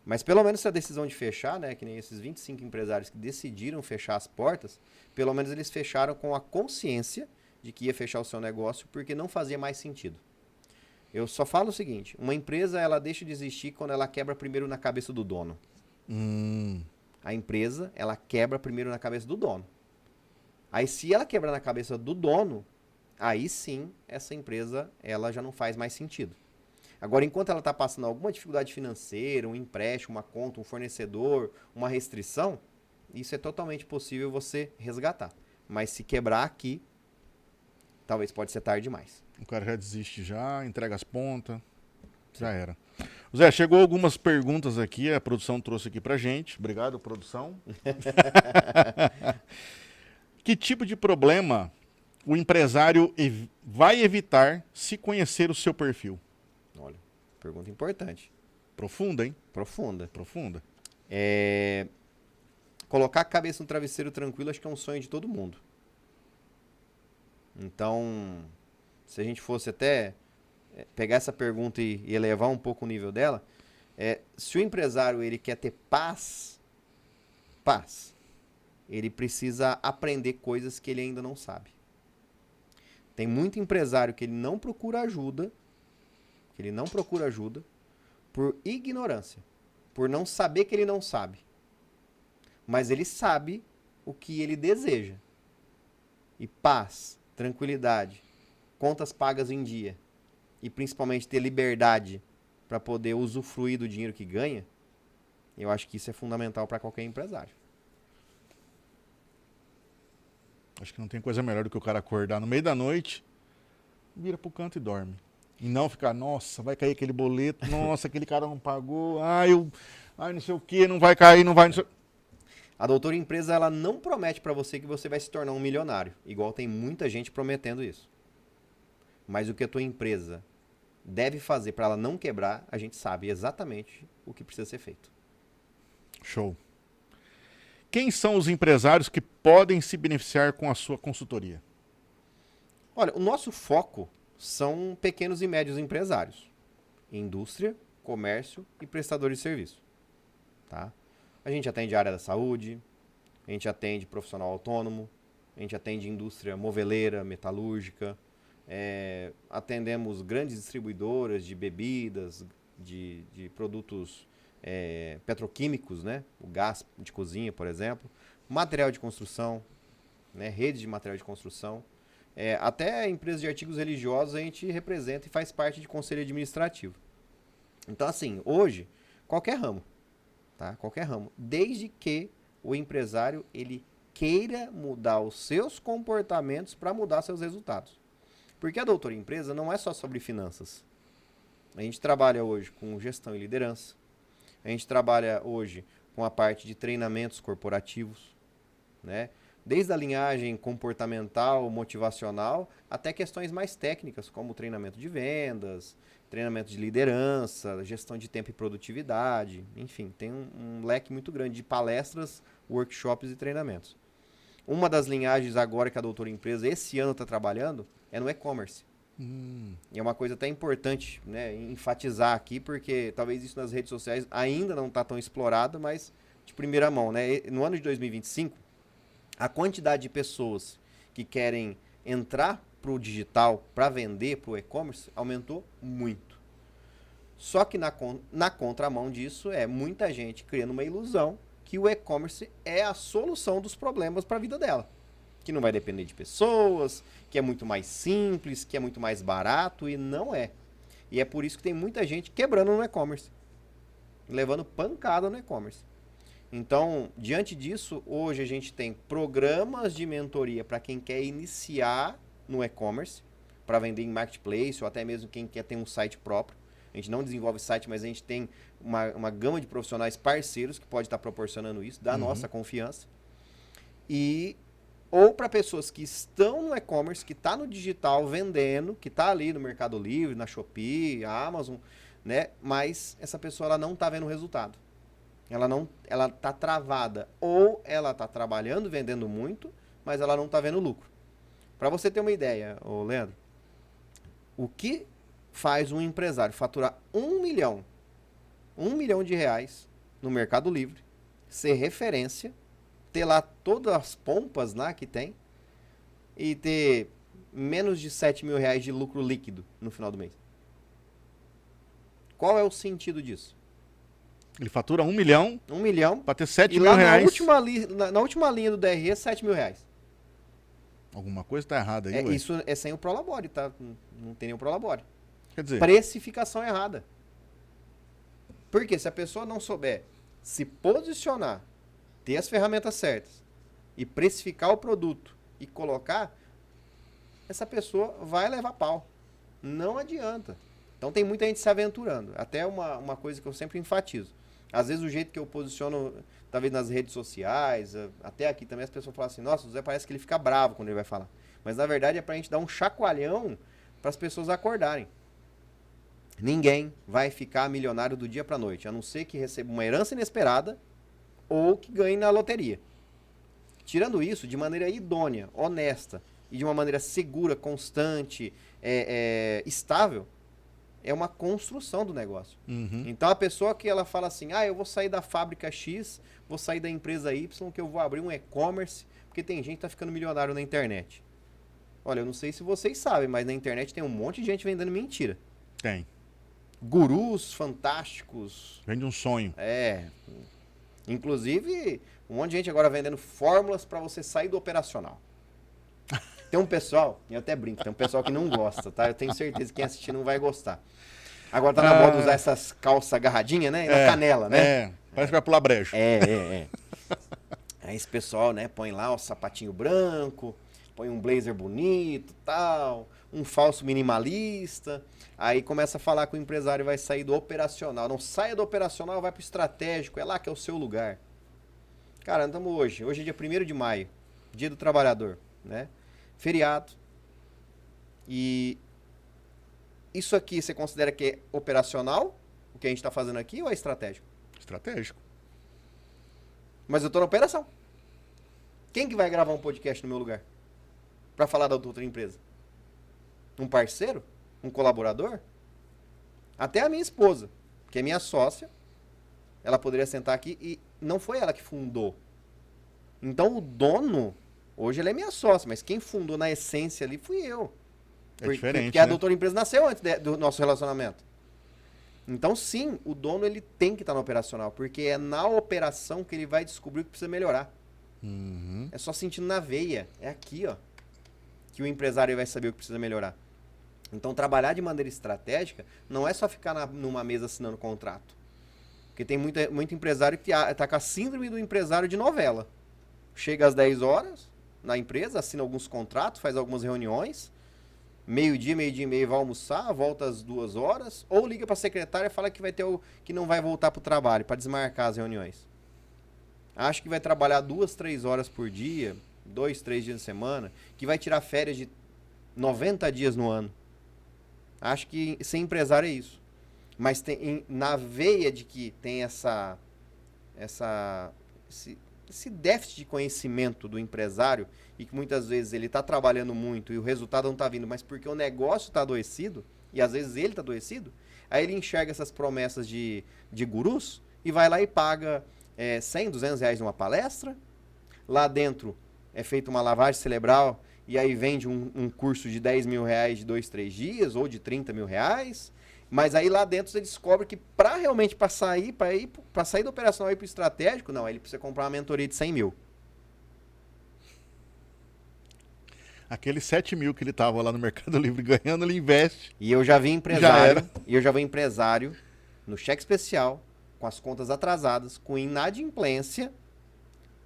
Mas pelo menos essa decisão de fechar, né, que nem esses 25 empresários que decidiram fechar as portas, pelo menos eles fecharam com a consciência de que ia fechar o seu negócio porque não fazia mais sentido. Eu só falo o seguinte, uma empresa ela deixa de existir quando ela quebra primeiro na cabeça do dono. A empresa, ela quebra primeiro na cabeça do dono. Aí se ela quebrar na cabeça do dono, aí sim essa empresa ela já não faz mais sentido. Agora, enquanto ela está passando alguma dificuldade financeira, um empréstimo, uma conta, um fornecedor, uma restrição, isso é totalmente possível você resgatar. Mas se quebrar aqui, talvez pode ser tarde demais. O cara já desiste já, entrega as pontas, já era. Zé, chegou algumas perguntas aqui, a produção trouxe aqui pra gente. Obrigado, produção. Que tipo de problema o empresário vai evitar se conhecer o seu perfil? Olha, pergunta importante. Profunda, hein? Profunda. Profunda. Colocar a cabeça no travesseiro tranquilo acho que é um sonho de todo mundo. Então, se a gente fosse até pegar essa pergunta e elevar um pouco o nível dela, se o empresário ele quer ter paz, ele precisa aprender coisas que ele ainda não sabe. Tem muito empresário que ele não procura ajuda, por ignorância, por não saber que ele não sabe. Mas ele sabe o que ele deseja. E paz, tranquilidade, contas pagas em dia e principalmente ter liberdade para poder usufruir do dinheiro que ganha, eu acho que isso é fundamental para qualquer empresário. Acho que não tem coisa melhor do que o cara acordar no meio da noite, vira pro canto e dorme. E não ficar, nossa, vai cair aquele boleto, nossa, aquele cara não pagou, ai, não sei o que, não vai cair, não vai... Não sei... A Doutora Empresa, ela não promete para você que você vai se tornar um milionário, igual tem muita gente prometendo isso. Mas o que a tua empresa deve fazer para ela não quebrar, a gente sabe exatamente o que precisa ser feito. Show. Quem são os empresários que podem se beneficiar com a sua consultoria? Olha, o nosso foco são pequenos e médios empresários. Indústria, comércio e prestadores de serviço. Tá? A gente atende a área da saúde, a gente atende profissional autônomo, a gente atende indústria moveleira, metalúrgica, atendemos grandes distribuidoras de bebidas, de produtos petroquímicos, né? O gás de cozinha, por exemplo, material de construção, né? Rede de material de construção. Até empresas de artigos religiosos a gente representa e faz parte de conselho administrativo. Então, assim, hoje, qualquer ramo, tá? Qualquer ramo, desde que o empresário ele queira mudar os seus comportamentos para mudar seus resultados. Porque a Doutora Empresa não é só sobre finanças. A gente trabalha hoje com gestão e liderança. A gente trabalha hoje com a parte de treinamentos corporativos, né? Desde a linhagem comportamental, motivacional, até questões mais técnicas, como treinamento de vendas, treinamento de liderança, gestão de tempo e produtividade. Enfim, tem um leque muito grande de palestras, workshops e treinamentos. Uma das linhagens agora que a Doutora Empresa esse ano está trabalhando é no e-commerce. E é uma coisa até importante, né, enfatizar aqui, porque talvez isso nas redes sociais ainda não está tão explorado, mas de primeira mão, né? No ano de 2025, a quantidade de pessoas que querem entrar para o digital, para vender, para o e-commerce, aumentou muito. Só que na contramão disso é muita gente criando uma ilusão que o e-commerce é a solução dos problemas para a vida dela. Que não vai depender de pessoas, que é muito mais simples, que é muito mais barato, e não é. E é por isso que tem muita gente quebrando no e-commerce, levando pancada no e-commerce. Então, diante disso, hoje a gente tem programas de mentoria para quem quer iniciar no e-commerce, para vender em marketplace, ou até mesmo quem quer ter um site próprio. A gente não desenvolve site, mas a gente tem uma gama de profissionais parceiros que pode estar proporcionando isso, da nossa confiança. Ou para pessoas que estão no e-commerce, que está no digital vendendo, que está ali no Mercado Livre, na Shopee, a Amazon, né? Mas essa pessoa ela não está vendo o resultado. Ela está travada. Ou ela está trabalhando, vendendo muito, mas ela não está vendo lucro. Para você ter uma ideia, ô Leandro, o que faz um empresário faturar 1 milhão de reais no Mercado Livre, ser referência, ter lá todas as pompas lá que tem e ter menos de 7 mil reais de lucro líquido no final do mês? Qual é o sentido disso? Ele fatura 1 milhão. 1 milhão. Para ter 7 e mil lá reais. Na última linha do DRE é 7 mil reais. Alguma coisa está errada aí, ué. Isso é sem o Prolabore, tá? Não tem nenhum Prolabore. Quer dizer, Precificação errada. Porque se a pessoa não souber se posicionar, ter as ferramentas certas e precificar o produto e colocar, essa pessoa vai levar pau. Não adianta. Então tem muita gente se aventurando. Até uma coisa que eu sempre enfatizo. Às vezes o jeito que eu posiciono, talvez nas redes sociais, até aqui também as pessoas falam assim, nossa, o Zé parece que ele fica bravo quando ele vai falar. Mas na verdade é pra gente dar um chacoalhão para as pessoas acordarem. Ninguém vai ficar milionário do dia pra noite, a não ser que receba uma herança inesperada ou que ganhe na loteria. Tirando isso, de maneira idônea, honesta e de uma maneira segura, constante, estável, é uma construção do negócio. Então a pessoa que ela fala assim, eu vou sair da fábrica X, vou sair da empresa Y, que eu vou abrir um e-commerce, porque tem gente que tá ficando milionário na internet. Olha, eu não sei se vocês sabem, mas na internet tem um monte de gente vendendo mentira. tem. Gurus fantásticos. Vende um sonho. Inclusive, um monte de gente agora vendendo fórmulas para você sair do operacional. Tem um pessoal, eu até brinco, tem um pessoal que não gosta, tá? Eu tenho certeza que quem assistir não vai gostar. Agora tá na moda usar essas calças agarradinhas, né? E na canela, né? Parece que vai pular brejo. Aí esse pessoal, né, põe lá o sapatinho branco, põe um blazer bonito, tal, um falso minimalista. Aí começa a falar que o empresário vai sair do operacional. Não saia do operacional, vai pro estratégico, é lá que é o seu lugar. Cara, estamos hoje é dia 1º de maio, dia do trabalhador, né? Feriado. E isso aqui você considera que é operacional, o que a gente está fazendo aqui, ou é estratégico? Estratégico. Mas eu tô na operação. Quem que vai gravar um podcast no meu lugar? Para falar da outra empresa? Um parceiro? Um colaborador? Até a minha esposa, que é minha sócia, ela poderia sentar aqui e não foi ela que fundou. Então o dono, hoje ele é minha sócia, mas quem fundou na essência ali fui eu. Diferente, porque a Doutora Empresa nasceu antes do nosso relacionamento. Então sim, o dono ele tem que estar no operacional, porque é na operação que ele vai descobrir o que precisa melhorar. É só sentindo na veia, é aqui, ó, que o empresário vai saber o que precisa melhorar. Então, trabalhar de maneira estratégica não é só ficar numa mesa assinando contrato. Porque tem muito empresário que está com a síndrome do empresário de novela. Chega às 10 horas na empresa, assina alguns contratos, faz algumas reuniões, meio-dia e meio vai almoçar, volta às 2 horas, ou liga para a secretária e fala que que não vai voltar para o trabalho, para desmarcar as reuniões. Acha que vai trabalhar 2, 3 horas por dia, 2, 3 dias de semana, que vai tirar férias de 90 dias no ano. Acho que ser empresário é isso. Mas na veia de que tem esse déficit de conhecimento do empresário e que muitas vezes ele está trabalhando muito e o resultado não está vindo, mas porque o negócio está adoecido e às vezes ele está adoecido, aí ele enxerga essas promessas de gurus e vai lá e paga 100, 200 reais numa palestra. Lá dentro é feita uma lavagem cerebral e aí vende um curso de 10 mil reais de 2, 3 dias ou de 30 mil reais. Mas aí lá dentro você descobre que para realmente para sair do operacional e ir para o estratégico, não, aí ele precisa comprar uma mentoria de 100 mil. Aqueles 7 mil que ele tava lá no Mercado Livre ganhando, ele investe. E eu já vi empresário no cheque especial, com as contas atrasadas, com inadimplência,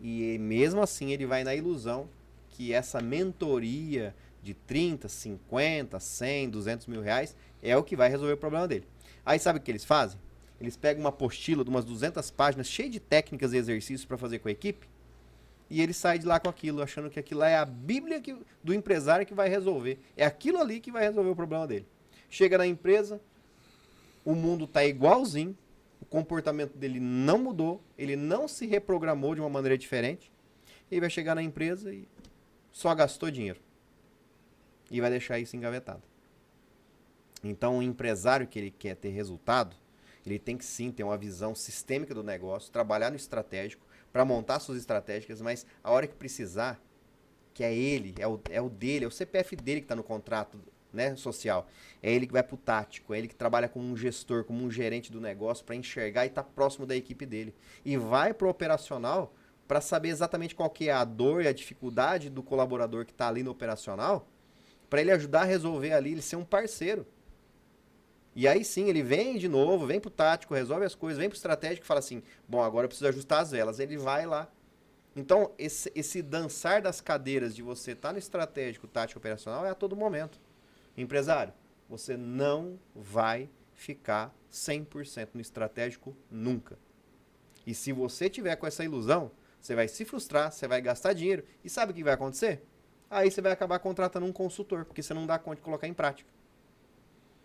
e mesmo assim ele vai na ilusão que essa mentoria de 30, 50, 100, 200 mil reais é o que vai resolver o problema dele. Aí sabe o que eles fazem? Eles pegam uma apostila de umas 200 páginas, cheia de técnicas e exercícios para fazer com a equipe, e ele sai de lá com aquilo, achando que aquilo lá é a bíblia do empresário que vai resolver. É aquilo ali que vai resolver o problema dele. Chega na empresa, o mundo está igualzinho, o comportamento dele não mudou, ele não se reprogramou de uma maneira diferente, e vai chegar na empresa e só gastou dinheiro. E vai deixar isso engavetado. Então, o empresário que ele quer ter resultado, ele tem que sim ter uma visão sistêmica do negócio, trabalhar no estratégico, para montar suas estratégicas, mas a hora que precisar, que é ele, é o dele, é o CPF dele que está no contrato, né, social. É ele que vai para o tático, é ele que trabalha como um gestor, como um gerente do negócio, para enxergar e estar próximo da equipe dele. E vai para o operacional para saber exatamente qual que é a dor e a dificuldade do colaborador que está ali no operacional, para ele ajudar a resolver ali, ele ser um parceiro. E aí sim, ele vem de novo, vem pro tático, resolve as coisas, vem pro estratégico e fala assim, bom, agora eu preciso ajustar as velas. Ele vai lá. Então, esse dançar das cadeiras de você estar no estratégico, tático, operacional é a todo momento. Empresário, você não vai ficar 100% no estratégico nunca. E se você tiver com essa ilusão, você vai se frustrar, você vai gastar dinheiro. E sabe o que vai acontecer? Aí você vai acabar contratando um consultor, porque você não dá conta de colocar em prática.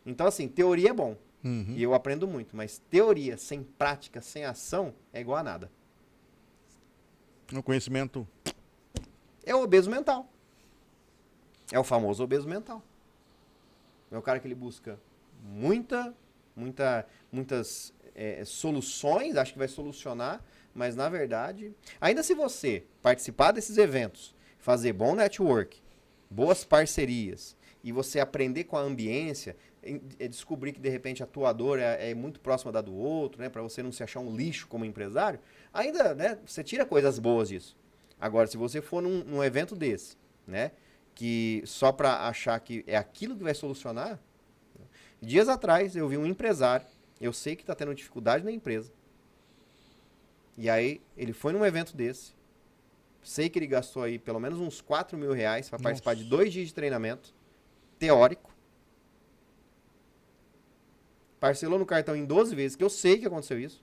Então, assim, teoria é bom. Uhum. E eu aprendo muito. Mas teoria sem prática, sem ação, é igual a nada. O conhecimento... É o obeso mental. É o famoso obeso mental. É o cara que ele busca muitas soluções, acha que vai solucionar, mas na verdade... Ainda se você participar desses eventos, fazer bom network, boas parcerias, e você aprender com a ambiência... descobrir que de repente a tua dor é muito próxima da do outro, né, para você não se achar um lixo como empresário, ainda, né, você tira coisas boas disso. Agora, se você for num evento desse, né, que só para achar que é aquilo que vai solucionar, dias atrás eu vi um empresário, eu sei que está tendo dificuldade na empresa, e aí ele foi num evento desse, sei que ele gastou aí pelo menos uns 4 mil reais para participar de 2 dias de treinamento teórico, parcelou no cartão em 12 vezes, que eu sei que aconteceu isso.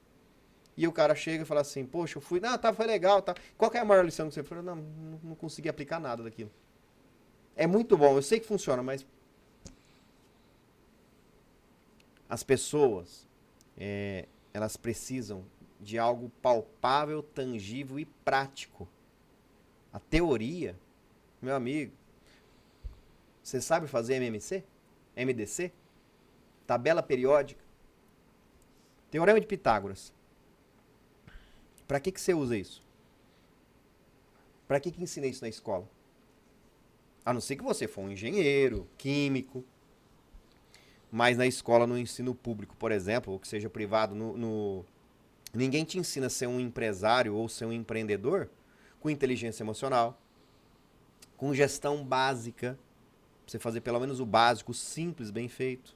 E o cara chega e fala assim, poxa, eu fui, foi legal, tá. Qual que é a maior lição que você falou? Não consegui aplicar nada daquilo. É muito bom, eu sei que funciona, mas as pessoas, elas precisam de algo palpável, tangível e prático. A teoria, meu amigo, você sabe fazer MMC? MDC? Tabela periódica. Teorema de Pitágoras. Para que você usa isso? Para que ensina isso na escola? A não ser que você for um engenheiro, químico. Mas na escola, no ensino público, por exemplo, ou que seja privado, ninguém te ensina a ser um empresário ou ser um empreendedor com inteligência emocional, com gestão básica, pra você fazer pelo menos o básico, simples, bem feito.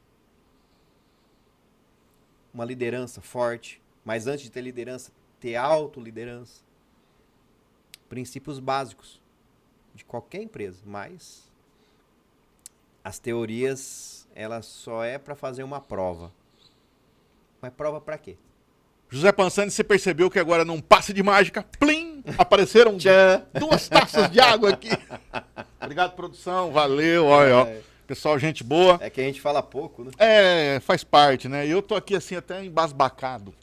Uma liderança forte, mas antes de ter liderança, ter autoliderança. Princípios básicos de qualquer empresa, mas as teorias, elas só é para fazer uma prova. Mas prova para quê? José Pansani, você percebeu que agora num passe de mágica, plim, apareceram 2 taças de água aqui. Obrigado, produção, valeu, olha, ó. Pessoal, gente boa. É que a gente fala pouco, né? Faz parte, né? E eu tô aqui assim até embasbacado.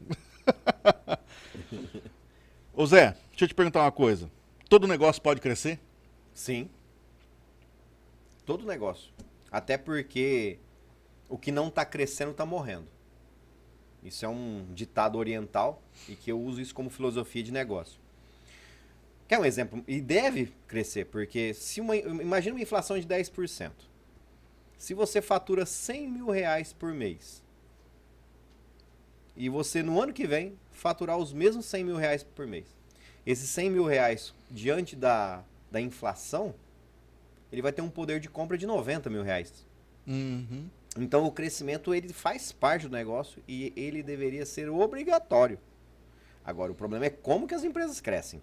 Ô Zé, Deixa eu te perguntar uma coisa. Todo negócio pode crescer? Sim. Todo negócio. Até porque o que não está crescendo está morrendo. Isso é um ditado oriental e que eu uso isso como filosofia de negócio. Quer um exemplo? E deve crescer, porque imagina uma inflação de 10%. Se você fatura 100 mil reais por mês e você no ano que vem faturar os mesmos 100 mil reais por mês, esses 100 mil reais diante da inflação, ele vai ter um poder de compra de 90 mil reais. Uhum. Então o crescimento ele faz parte do negócio e ele deveria ser obrigatório. Agora o problema é como que as empresas crescem.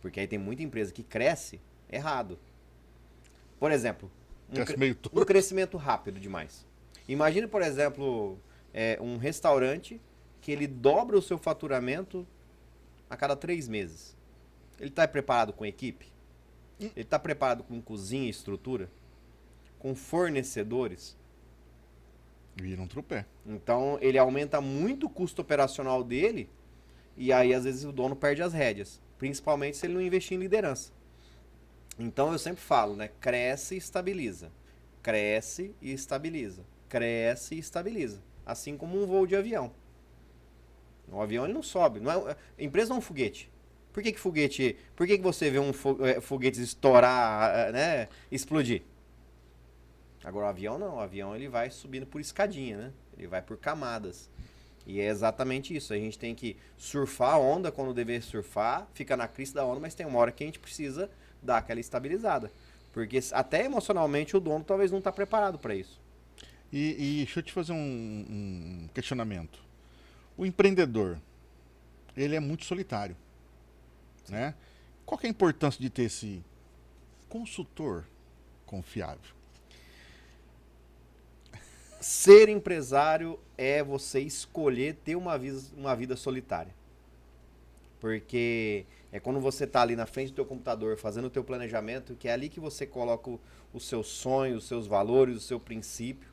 Porque aí tem muita empresa que cresce errado. Por exemplo, um crescimento rápido demais. Imagine, por exemplo, um restaurante que ele dobra o seu faturamento a cada 3 meses. Ele está preparado com equipe? Ele está preparado com cozinha e estrutura? Com fornecedores? Vira um trupé. Então, ele aumenta muito o custo operacional dele e aí, às vezes, o dono perde as rédeas. Principalmente se ele não investir em liderança. Então, eu sempre falo, né? Cresce e estabiliza. Cresce e estabiliza. Cresce e estabiliza. Assim como um voo de avião. O avião ele não sobe. Não é, a empresa não é um foguete. Por que foguete... Por que você vê foguete estourar, né? Explodir? Agora o avião não. O avião ele vai subindo por escadinha, né? Ele vai por camadas. E é exatamente isso. A gente tem que surfar a onda quando dever surfar, fica na crista da onda, mas tem uma hora que a gente precisa dar aquela estabilizada. Porque até emocionalmente o dono talvez não está preparado para isso. E deixa eu te fazer um questionamento. O empreendedor, ele é muito solitário, né? Qual que é a importância de ter esse consultor confiável? Ser empresário é você escolher ter uma vida solitária. Porque é quando você está ali na frente do teu computador fazendo o teu planejamento, que é ali que você coloca os seus sonhos, os seus valores, o seu princípio.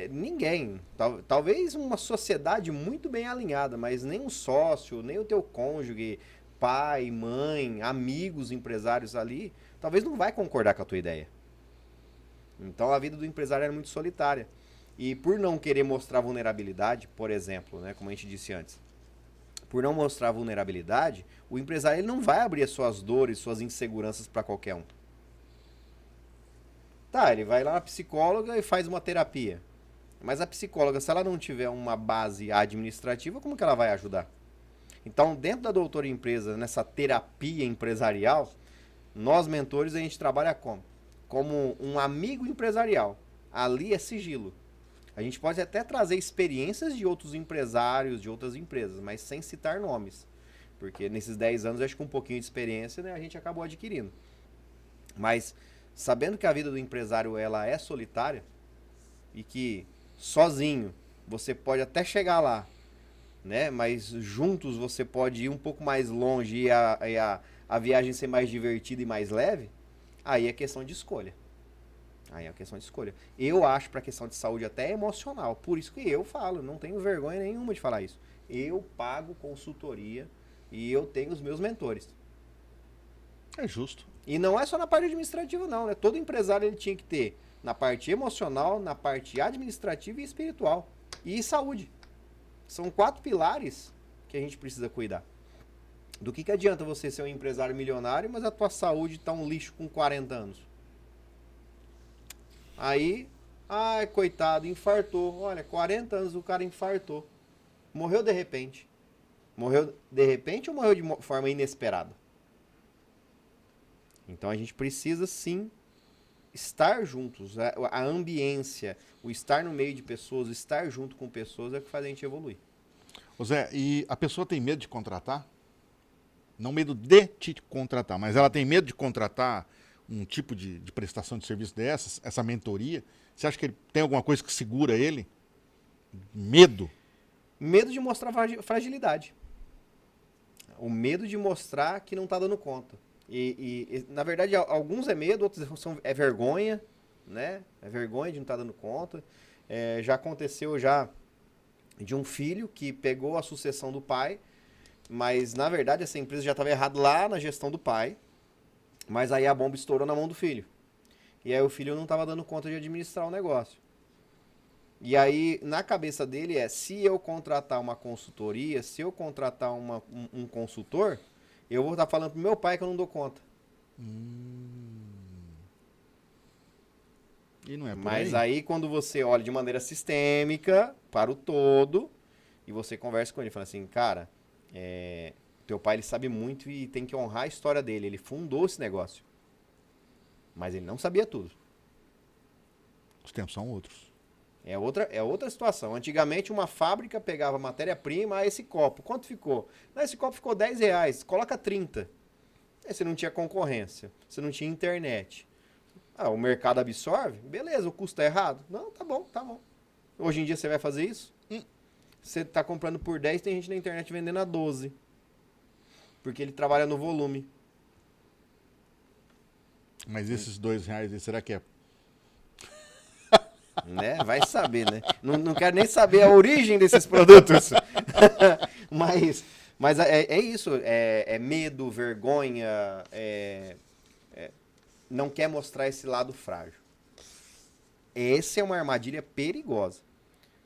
Ninguém, talvez uma sociedade muito bem alinhada, mas nem um sócio, nem o teu cônjuge, pai, mãe, amigos empresários ali, talvez não vai concordar com a tua ideia. Então a vida do empresário é muito solitária. E por não querer mostrar vulnerabilidade, por exemplo, né, como a gente disse antes, por não mostrar vulnerabilidade, o empresário ele não vai abrir as suas dores, suas inseguranças para qualquer um. Tá, ele vai lá na psicóloga e faz uma terapia. Mas a psicóloga, se ela não tiver uma base administrativa, como que ela vai ajudar? Então, dentro da Doutora Empresa, nessa terapia empresarial, nós mentores a gente trabalha como? Como um amigo empresarial. Ali é sigilo. A gente pode até trazer experiências de outros empresários, de outras empresas, mas sem citar nomes. Porque nesses 10 anos, acho que um pouquinho de experiência, né, a gente acabou adquirindo. Mas sabendo que a vida do empresário ela é solitária e que sozinho você pode até chegar lá, né, mas juntos você pode ir um pouco mais longe e a viagem ser mais divertida e mais leve, aí é questão de escolha. Aí é uma questão de escolha. Eu acho para a questão de saúde até emocional. Por isso que eu falo, não tenho vergonha nenhuma de falar isso. Eu pago consultoria e eu tenho os meus mentores. É justo. E não é só na parte administrativa não, né? Todo empresário ele tinha que ter na parte emocional, na parte administrativa e espiritual. E saúde. São 4 pilares que a gente precisa cuidar. Do que adianta você ser um empresário milionário, mas a tua saúde está um lixo com 40 anos? Aí, coitado, infartou. Olha, 40 anos o cara infartou. Morreu de repente. Morreu de repente ou morreu de forma inesperada? Então a gente precisa sim estar juntos. A ambiência, o estar no meio de pessoas, o estar junto com pessoas é o que faz a gente evoluir. Ô Zé, e a pessoa tem medo de contratar? Não medo de te contratar, mas ela tem medo de contratar um tipo de prestação de serviço dessas, essa mentoria? Você acha que ele tem alguma coisa que segura ele? Medo? Medo de mostrar fragilidade. O medo de mostrar que não está dando conta. E, na verdade, alguns é medo, outros é vergonha, né? É vergonha de não estar dando conta. Já aconteceu já de um filho que pegou a sucessão do pai Mas, na verdade, essa empresa já estava errada lá na gestão do pai. Mas aí a bomba estourou na mão do filho. E aí o filho não estava dando conta de administrar o negócio. E aí, na cabeça dele se eu contratar uma consultoria, se eu contratar um consultor, eu vou estar falando pro meu pai que eu não dou conta. E não é por Mas aí, quando você olha de maneira sistêmica, para o todo, e você conversa com ele, fala assim, cara, teu pai ele sabe muito e tem que honrar a história dele. Ele fundou esse negócio. Mas ele não sabia tudo. Os tempos são outros. É outra situação. Antigamente, uma fábrica pegava matéria-prima, esse copo. Quanto ficou? Não, esse copo ficou R$10, coloca 30. Aí você não tinha concorrência, você não tinha internet. O mercado absorve? Beleza, o custo é errado? Não, tá bom, tá bom. Hoje em dia você vai fazer isso? Você tá comprando por 10, tem gente na internet vendendo a 12. Porque ele trabalha no volume. Mas esses R$2 aí, será que é? Né? Vai saber, né? Não quero nem saber a origem desses produtos. mas é isso. É medo, vergonha, não quer mostrar esse lado frágil. Essa é uma armadilha perigosa.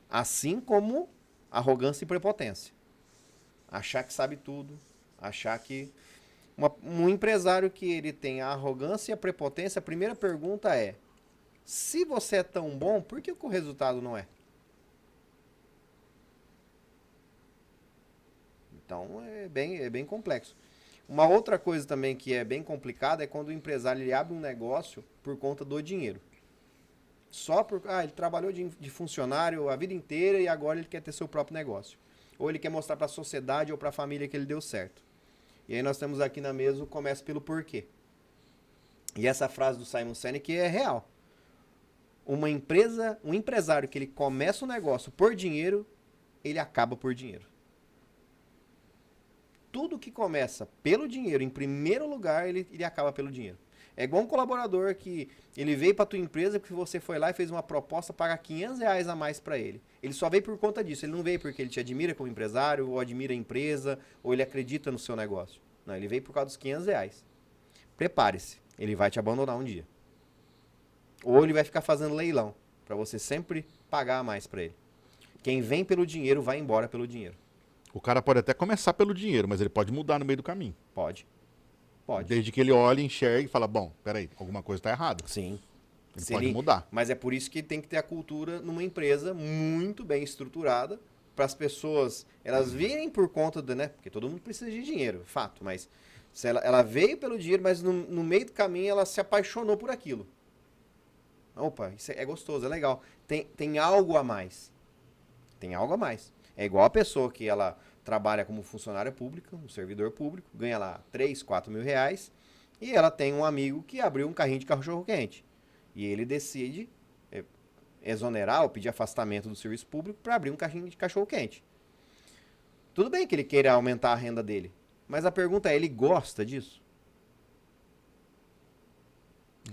Assim como arrogância e prepotência. Achar que sabe tudo. Achar que... Um empresário que ele tem a arrogância e a prepotência, a primeira pergunta é: se você é tão bom, por que o resultado não é? Então é bem complexo. Uma outra coisa também que é bem complicada é quando o empresário ele abre um negócio por conta do dinheiro. Só porque ele trabalhou de funcionário a vida inteira e agora ele quer ter seu próprio negócio. Ou ele quer mostrar para a sociedade ou para a família que ele deu certo. E aí nós temos aqui na mesa o começa pelo porquê. E essa frase do Simon Sinek é real. Um empresário que ele começa um negócio por dinheiro, ele acaba por dinheiro. Tudo que começa pelo dinheiro, em primeiro lugar, ele acaba pelo dinheiro. É igual um colaborador que ele veio para tua empresa porque você foi lá e fez uma proposta pagar R$500 a mais para ele. Ele só veio por conta disso. Ele não veio porque ele te admira como empresário, ou admira a empresa, ou ele acredita no seu negócio. Não, ele veio por causa dos R$500. Prepare-se, ele vai te abandonar um dia. Ou ele vai ficar fazendo leilão, para você sempre pagar a mais para ele. Quem vem pelo dinheiro vai embora pelo dinheiro. O cara pode até começar pelo dinheiro, mas ele pode mudar no meio do caminho. Pode. Desde que ele olhe, enxergue e fala, bom, peraí, alguma coisa está errada. Sim. Ele pode mudar. Mas é por isso que tem que ter a cultura numa empresa muito bem estruturada, para as pessoas, elas virem por conta do, né? Porque todo mundo precisa de dinheiro, fato, mas se ela veio pelo dinheiro, mas no meio do caminho ela se apaixonou por aquilo. Opa, isso é gostoso, é legal. Tem algo a mais. Tem algo a mais. É igual a pessoa que ela trabalha como funcionária pública, um servidor público, ganha lá 3, 4 mil reais, e ela tem um amigo que abriu um carrinho de cachorro-quente. E ele decide exonerar ou pedir afastamento do serviço público para abrir um carrinho de cachorro-quente. Tudo bem que ele queira aumentar a renda dele, mas a pergunta é, ele gosta disso?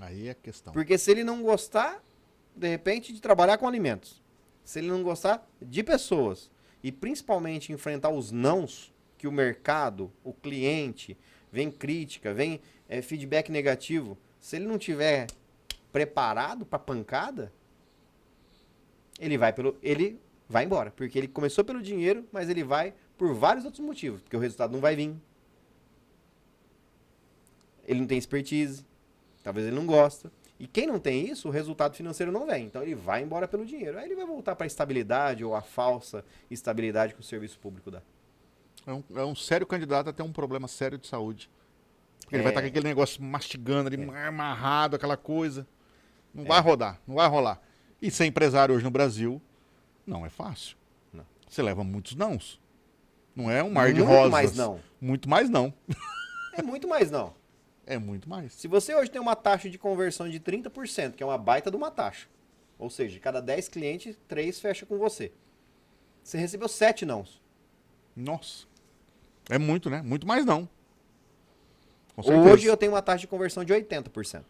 Aí é a questão. Porque se ele não gostar, de repente, de trabalhar com alimentos, se ele não gostar de pessoas, e principalmente enfrentar os nãos que o mercado, o cliente, vem crítica, vem feedback negativo, se ele não tiver preparado para pancada, ele vai embora, porque ele começou pelo dinheiro, mas ele vai por vários outros motivos, porque o resultado não vai vir. Ele não tem expertise, talvez ele não gosta. E quem não tem isso, o resultado financeiro não vem. Então ele vai embora pelo dinheiro. Aí ele vai voltar para a estabilidade ou a falsa estabilidade que o serviço público dá. É um sério candidato a ter um problema sério de saúde. Porque ele vai estar com aquele negócio mastigando ali, amarrado, aquela coisa. Não vai rodar, não vai rolar. E ser empresário hoje no Brasil não é fácil. Não. Você leva muitos nãos. Não é um mar de muito rosas. Mais não. Muito mais não. É muito mais não. É muito mais. Se você hoje tem uma taxa de conversão de 30%, que é uma baita de uma taxa, ou seja, de cada 10 clientes, 3 fecha com você. Você recebeu 7 nãos. Nossa. É muito, né? Muito mais não. Com certeza. Hoje eu tenho uma taxa de conversão de 80%.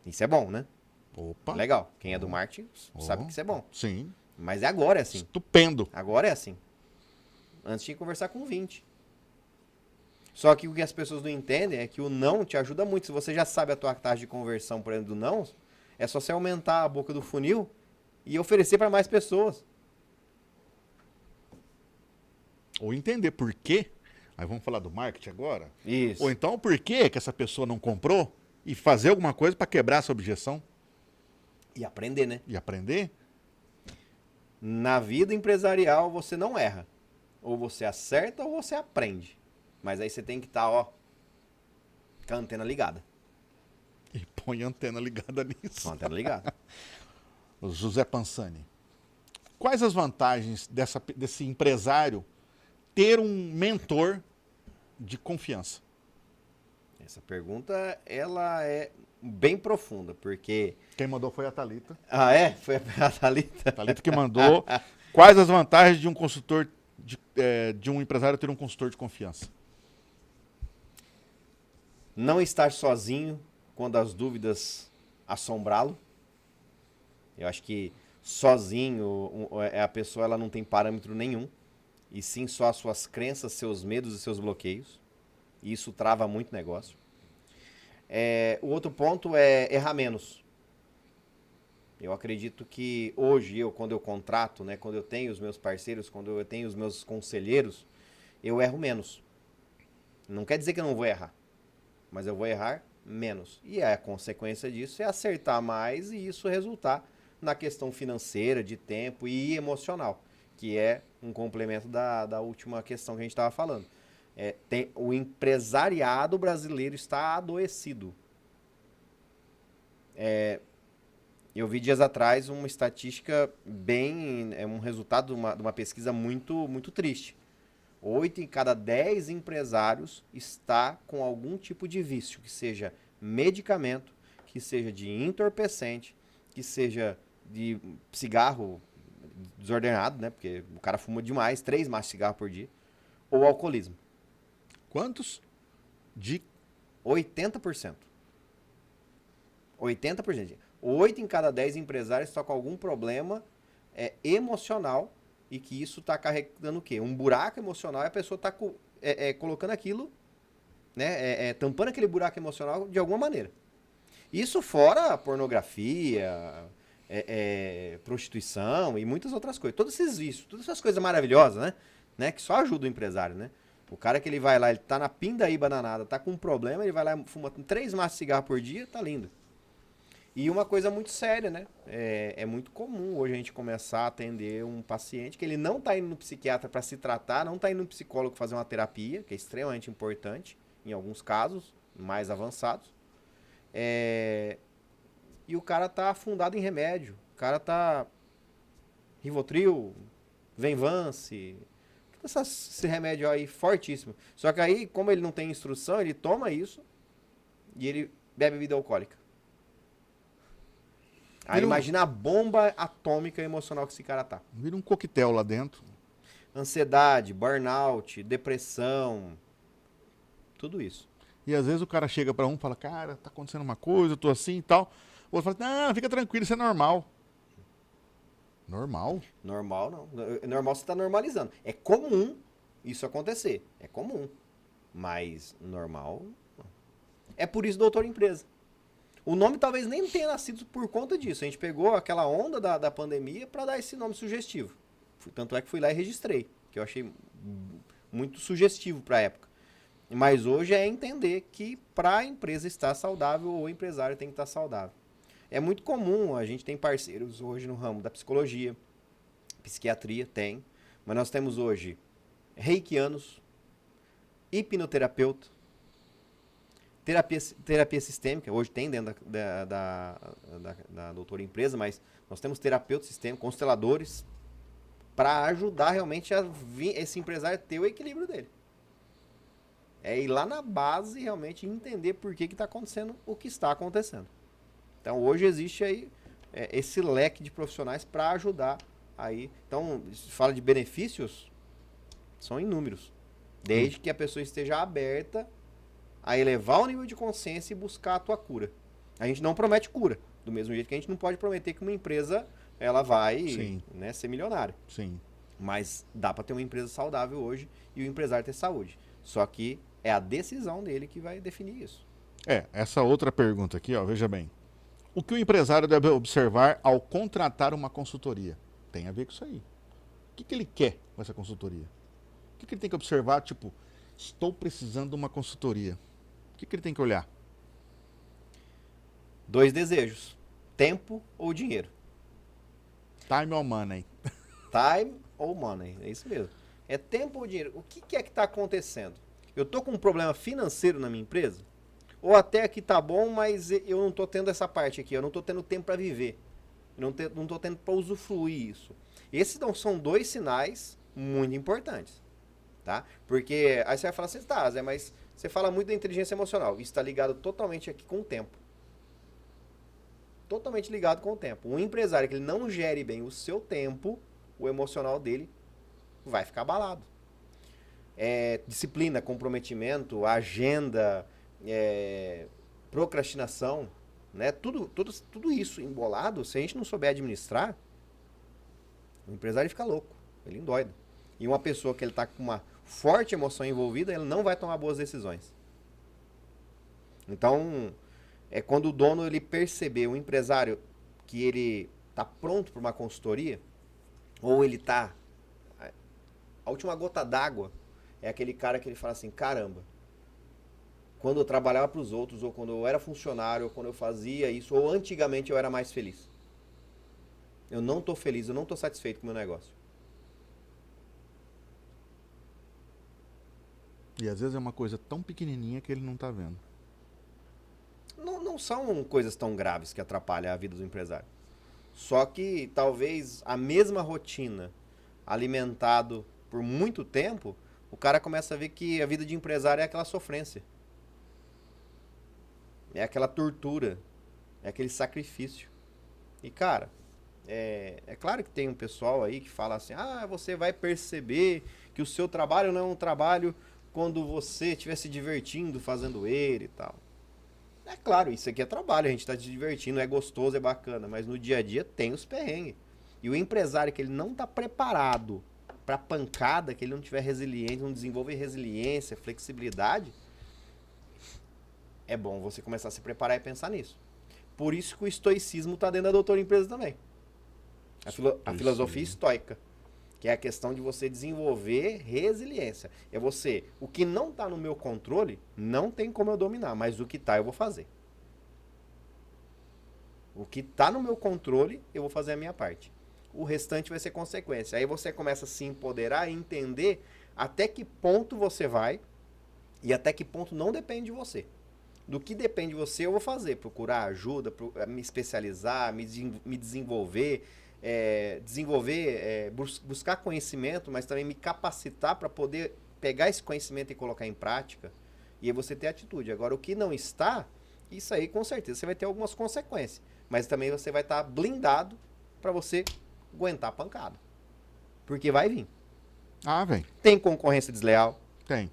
Isso é bom, né? Opa. Legal. Quem é do marketing sabe que isso é bom. Sim. Mas agora é assim. Estupendo. Agora é assim. Antes tinha que conversar com 20. Só que o que as pessoas não entendem é que o não te ajuda muito. Se você já sabe a tua taxa de conversão, por exemplo, do não, é só você aumentar a boca do funil e oferecer para mais pessoas. Ou entender por quê. Aí vamos falar do marketing agora? Isso. Ou então por que essa pessoa não comprou e fazer alguma coisa para quebrar essa objeção E aprender, né? e aprender. Na vida empresarial você não erra. Ou você acerta ou você aprende. Mas aí você tem que estar, ó, com a antena ligada. E põe a antena ligada nisso. Com a antena ligada. O José Pansani. Quais as vantagens desse empresário ter um mentor de confiança? Essa pergunta, ela é bem profunda, porque... Quem mandou foi a Thalita. Ah, é? Foi a Thalita? A Thalita que mandou. Quais as vantagens de um consultor, de um empresário ter um consultor de confiança? Não estar sozinho quando as dúvidas assombrá-lo. Eu acho que sozinho a pessoa ela não tem parâmetro nenhum. E sim só as suas crenças, seus medos e seus bloqueios. E isso trava muito negócio. O outro ponto é errar menos. Eu acredito que hoje, quando eu contrato, né, quando eu tenho os meus parceiros, quando eu tenho os meus conselheiros, eu erro menos. Não quer dizer que eu não vou errar, mas eu vou errar menos. E a consequência disso é acertar mais e isso resultar na questão financeira, de tempo e emocional, que é um complemento da última questão que a gente estava falando. O empresariado brasileiro está adoecido. Eu vi dias atrás uma estatística um resultado de uma pesquisa muito, muito triste. 8 em cada 10 empresários está com algum tipo de vício, que seja medicamento, que seja de entorpecente, que seja de cigarro desordenado, né? Porque o cara fuma demais, 3 maços de cigarro por dia, ou alcoolismo. Quantos? De 80%. 80%. 8 em cada 10 empresários estão com algum problema emocional e que isso está carregando o quê? Um buraco emocional e a pessoa está colocando aquilo, né? Tampando aquele buraco emocional de alguma maneira. Isso fora pornografia, prostituição e muitas outras coisas. Todos esses vícios, todas essas coisas maravilhosas, né? Que só ajudam o empresário, né? O cara que ele vai lá, ele tá na pindaíba danada, tá com um problema, ele vai lá e fuma 3 maços de cigarro por dia, tá lindo. E uma coisa muito séria, né? É muito comum hoje a gente começar a atender um paciente que ele não tá indo no psiquiatra para se tratar, não tá indo no psicólogo fazer uma terapia, que é extremamente importante, em alguns casos mais avançados. E o cara tá afundado em remédio. O cara tá Rivotril, Venvance, esse remédio aí fortíssimo. Só que aí, como ele não tem instrução, ele toma isso e ele bebe bebida alcoólica. Aí imagina a bomba atômica emocional que esse cara tá. Vira um coquetel lá dentro. Ansiedade, burnout, depressão, tudo isso. E às vezes o cara chega pra um e fala, cara, tá acontecendo uma coisa, eu tô assim e tal. O outro fala, não, fica tranquilo, isso é normal. Normal? Normal não. Normal você tá normalizando. É comum isso acontecer. É comum. Mas normal não. É por isso doutor empresa. O nome talvez nem tenha nascido por conta disso. A gente pegou aquela onda da pandemia para dar esse nome sugestivo. Tanto é que fui lá e registrei, que eu achei muito sugestivo para a época. Mas hoje é entender que para a empresa estar saudável, o empresário tem que estar saudável. É muito comum, a gente tem parceiros hoje no ramo da psicologia, psiquiatria, mas nós temos hoje reikianos, hipnoterapeuta, terapia sistêmica, hoje tem dentro da doutora empresa, mas nós temos terapeutas sistêmicos, consteladores, para ajudar realmente esse empresário a ter o equilíbrio dele. É ir lá na base realmente entender por que está acontecendo o que está acontecendo. Então hoje existe aí esse leque de profissionais para ajudar aí. Então, se fala de benefícios, são inúmeros. Desde que a pessoa esteja aberta a elevar o nível de consciência e buscar a tua cura. A gente não promete cura. Do mesmo jeito que a gente não pode prometer que uma empresa ela vai, né, ser milionária. Sim. Mas dá para ter uma empresa saudável hoje e o empresário ter saúde. Só que é a decisão dele que vai definir isso. Essa outra pergunta aqui, ó, veja bem. O que o empresário deve observar ao contratar uma consultoria? Tem a ver com isso aí. O que ele quer com essa consultoria? O que ele tem que observar? Tipo, estou precisando de uma consultoria. O que ele tem que olhar? 2 desejos: tempo ou dinheiro. Time or money? Time ou money, é isso mesmo. É tempo ou dinheiro. O que é que está acontecendo? Eu estou com um problema financeiro na minha empresa? Ou até aqui tá bom, mas eu não estou tendo essa parte aqui, eu não estou tendo tempo para viver. Eu não estou tendo para usufruir isso. Esses são 2 sinais muito importantes, tá? Porque aí você vai falar assim, tá, Zé, mas você fala muito da inteligência emocional. Isso está ligado totalmente aqui com o tempo. Totalmente ligado com o tempo. Um empresário que ele não gere bem o seu tempo, o emocional dele vai ficar abalado. Disciplina, comprometimento, agenda, procrastinação, né? Tudo isso embolado, se a gente não souber administrar, o empresário fica louco, ele endoida. E uma pessoa que ele está com uma forte emoção envolvida, ele não vai tomar boas decisões. Então, quando o dono ele perceber, o empresário, que ele está pronto para uma consultoria, ou ele está... A última gota d'água é aquele cara que ele fala assim, caramba, quando eu trabalhava para os outros, ou quando eu era funcionário, ou quando eu fazia isso, ou antigamente eu era mais feliz. Eu não estou feliz, eu não estou satisfeito com o meu negócio. E às vezes é uma coisa tão pequenininha que ele não está vendo. Não são coisas tão graves que atrapalham a vida do empresário. Só que talvez a mesma rotina, alimentado por muito tempo, o cara começa a ver que a vida de empresário é aquela sofrência. É aquela tortura. É aquele sacrifício. E, cara, é claro que tem um pessoal aí que fala assim, você vai perceber que o seu trabalho não é um trabalho quando você estiver se divertindo fazendo ele e tal. É claro, isso aqui é trabalho, a gente está se divertindo, é gostoso, é bacana, mas no dia a dia tem os perrengues. E o empresário que ele não está preparado para pancada, que ele não tiver resiliência, não desenvolver resiliência, flexibilidade, é bom você começar a se preparar e pensar nisso. Por isso que o estoicismo está dentro da doutora empresa também. A filosofia estoica, que é a questão de você desenvolver resiliência. É você, o que não está no meu controle, não tem como eu dominar, mas o que está eu vou fazer. O que está no meu controle, eu vou fazer a minha parte. O restante vai ser consequência. Aí você começa a se empoderar e entender até que ponto você vai e até que ponto não depende de você. Do que depende de você, eu vou fazer. Procurar ajuda, me especializar, me desenvolver, buscar conhecimento, mas também me capacitar para poder pegar esse conhecimento e colocar em prática. E aí você ter atitude. Agora, o que não está, isso aí com certeza você vai ter algumas consequências. Mas também você vai estar blindado para você aguentar a pancada. Porque vai vir. Vem. Tem concorrência desleal. Tem.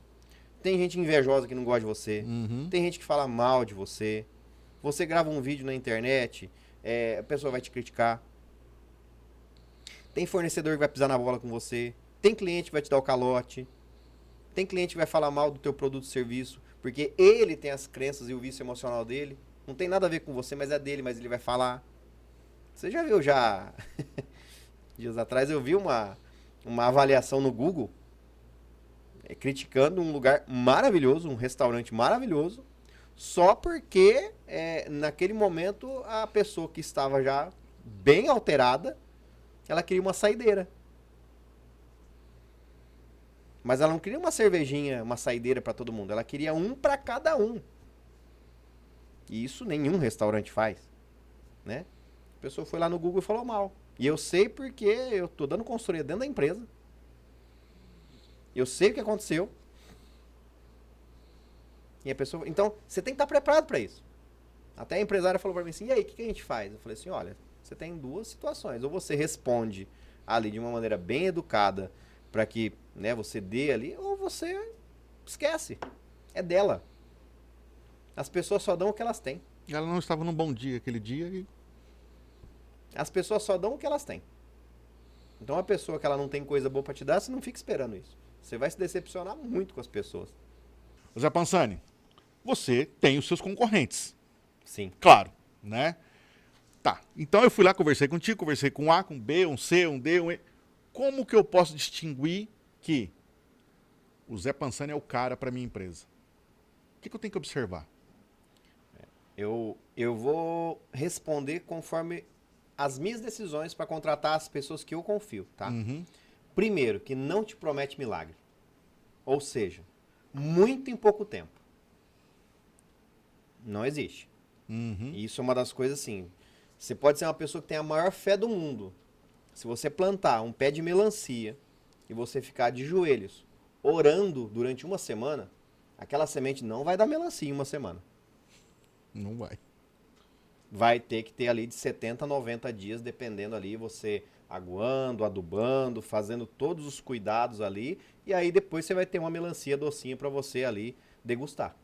Tem gente invejosa que não gosta de você. Uhum. Tem gente que fala mal de você. Você grava um vídeo na internet, a pessoa vai te criticar. Tem fornecedor que vai pisar na bola com você. Tem cliente que vai te dar o calote. Tem cliente que vai falar mal do teu produto ou serviço, porque ele tem as crenças e o vício emocional dele. Não tem nada a ver com você, mas é dele, mas ele vai falar. Você já viu dias atrás eu vi uma avaliação no Google criticando um lugar maravilhoso, um restaurante maravilhoso, só porque naquele momento a pessoa que estava já bem alterada, ela queria uma saideira. Mas ela não queria uma cervejinha, uma saideira para todo mundo, ela queria um para cada um. E isso nenhum restaurante faz, né? A pessoa foi lá no Google e falou mal. E eu sei porque eu tô dando consultoria dentro da empresa. Eu sei o que aconteceu. E a pessoa... Então, você tem que estar preparado para isso. Até a empresária falou para mim assim, e aí, o que a gente faz? Eu falei assim, olha, você tem 2 situações. Ou você responde ali de uma maneira bem educada para que, né, você dê ali, ou você esquece. É dela. As pessoas só dão o que elas têm. Ela não estava num bom dia aquele dia e... As pessoas só dão o que elas têm. Então, uma pessoa que ela não tem coisa boa para te dar, você não fica esperando isso. Você vai se decepcionar muito com as pessoas. Zé Pansani, você tem os seus concorrentes, Sim. claro, né? Tá, então eu fui lá, conversei contigo, conversei com um A, com um B, um C, um D, um E. Como que eu posso distinguir que o Zé Pansani é o cara para minha empresa? O que eu tenho que observar? Eu vou responder conforme as minhas decisões para contratar as pessoas que eu confio, tá? Uhum. Primeiro, que não te promete milagre. Ou seja, muito em pouco tempo. Não existe. Uhum. E isso é uma das coisas assim. Você pode ser uma pessoa que tem a maior fé do mundo. Se você plantar um pé de melancia e você ficar de joelhos orando durante uma semana, aquela semente não vai dar melancia em uma semana. Não vai. Vai ter que ter ali de 70 a 90 dias, dependendo ali, você aguando, adubando, fazendo todos os cuidados ali, e aí depois você vai ter uma melancia docinha para você ali degustar.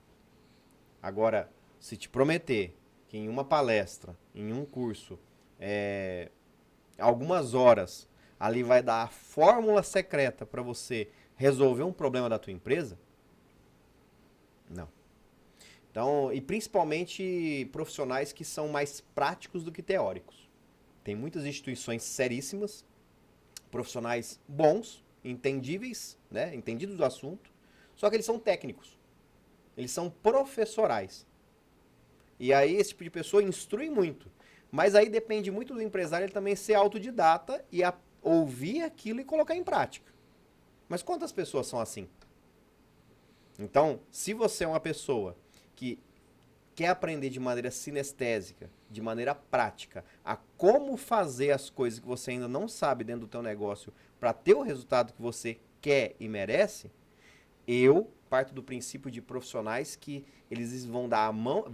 Agora, se te prometer que em uma palestra, em um curso, algumas horas, ali vai dar a fórmula secreta para você resolver um problema da tua empresa, não. Então, e principalmente profissionais que são mais práticos do que teóricos. Tem muitas instituições seríssimas, profissionais bons, entendíveis, né, entendidos do assunto, só que eles são técnicos. Eles são professorais. E aí esse tipo de pessoa instrui muito. Mas aí depende muito do empresário ele também ser autodidata e ouvir aquilo e colocar em prática. Mas quantas pessoas são assim? Então, se você é uma pessoa que quer aprender de maneira sinestésica, de maneira prática, a como fazer as coisas que você ainda não sabe dentro do teu negócio para ter o resultado que você quer e merece, eu parto do princípio de profissionais que eles vão dar a mão,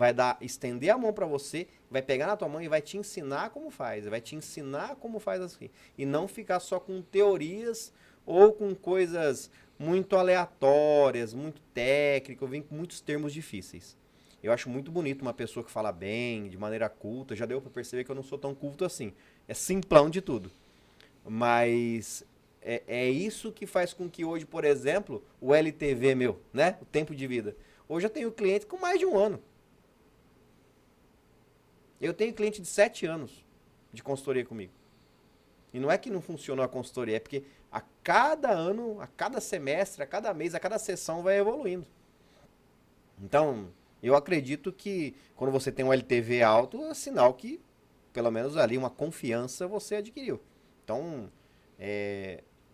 estender a mão para você, vai pegar na tua mão e vai te ensinar como faz, vai te ensinar como faz assim, e não ficar só com teorias ou com coisas muito aleatórias, muito técnicas, vem com muitos termos difíceis. Eu acho muito bonito uma pessoa que fala bem, de maneira culta, já deu para perceber que eu não sou tão culto assim, é simplão de tudo, mas é isso que faz com que hoje, por exemplo, o LTV meu, né? O tempo de vida. Hoje eu tenho cliente com mais de 1 ano. Eu tenho cliente de 7 anos de consultoria comigo. E não é que não funcionou a consultoria, é porque a cada ano, a cada semestre, a cada mês, a cada sessão vai evoluindo. Então, eu acredito que quando você tem um LTV alto, é sinal que, pelo menos ali, uma confiança você adquiriu. Então,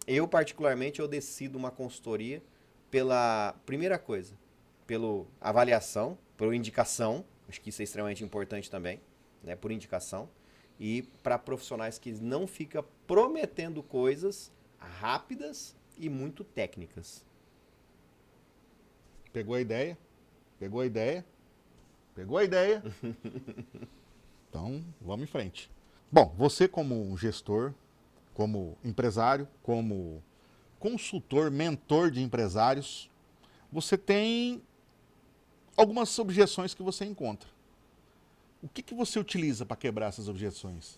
eu particularmente, eu decido uma consultoria pela primeira coisa, pela avaliação, por indicação, acho que isso é extremamente importante também, né, por indicação, e para profissionais que não ficam prometendo coisas rápidas e muito técnicas. Pegou a ideia? Pegou a ideia? Pegou a ideia? Então, vamos em frente. Bom, você como um gestor, como empresário, como consultor, mentor de empresários, você tem algumas objeções que você encontra. O que você utiliza para quebrar essas objeções?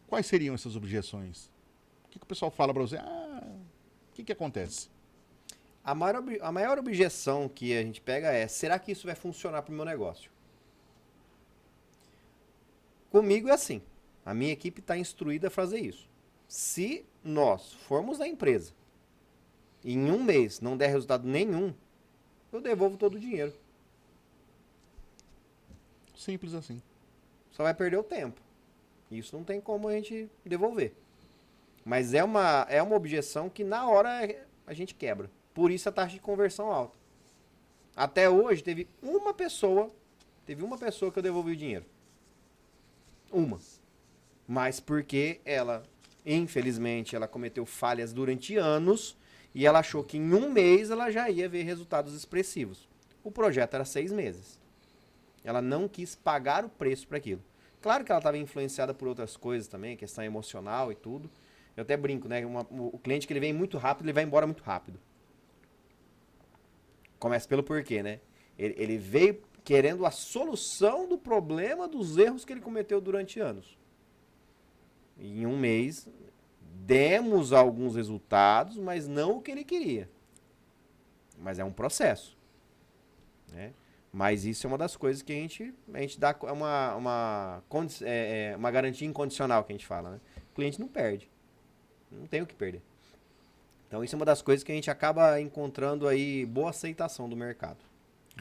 Quais seriam essas objeções? O que o pessoal fala para você? O que acontece? A maior objeção que a gente pega é: será que isso vai funcionar para o meu negócio? Comigo é assim. A minha equipe está instruída a fazer isso. Se nós formos na empresa e em 1 mês não der resultado nenhum, eu devolvo todo o dinheiro. Simples assim. Só vai perder o tempo. Isso não tem como a gente devolver. Mas é uma objeção que na hora a gente quebra. Por isso a taxa de conversão alta. Até hoje teve uma pessoa que eu devolvi o dinheiro. Uma. Mas porque ela, infelizmente, ela cometeu falhas durante anos e ela achou que em 1 mês ela já ia ver resultados expressivos. O projeto era 6 meses. Ela não quis pagar o preço para aquilo. Claro que ela estava influenciada por outras coisas também, questão emocional e tudo. Eu até brinco, né? O cliente que ele vem muito rápido, ele vai embora muito rápido. Começa pelo porquê, né? Ele veio querendo a solução do problema dos erros que ele cometeu durante anos. E em 1 mês demos alguns resultados, mas não o que ele queria. Mas é um processo, né? Mas isso é uma das coisas que a gente dá uma garantia incondicional que a gente fala, né? O cliente não perde. Não tem o que perder. Então isso é uma das coisas que a gente acaba encontrando aí boa aceitação do mercado.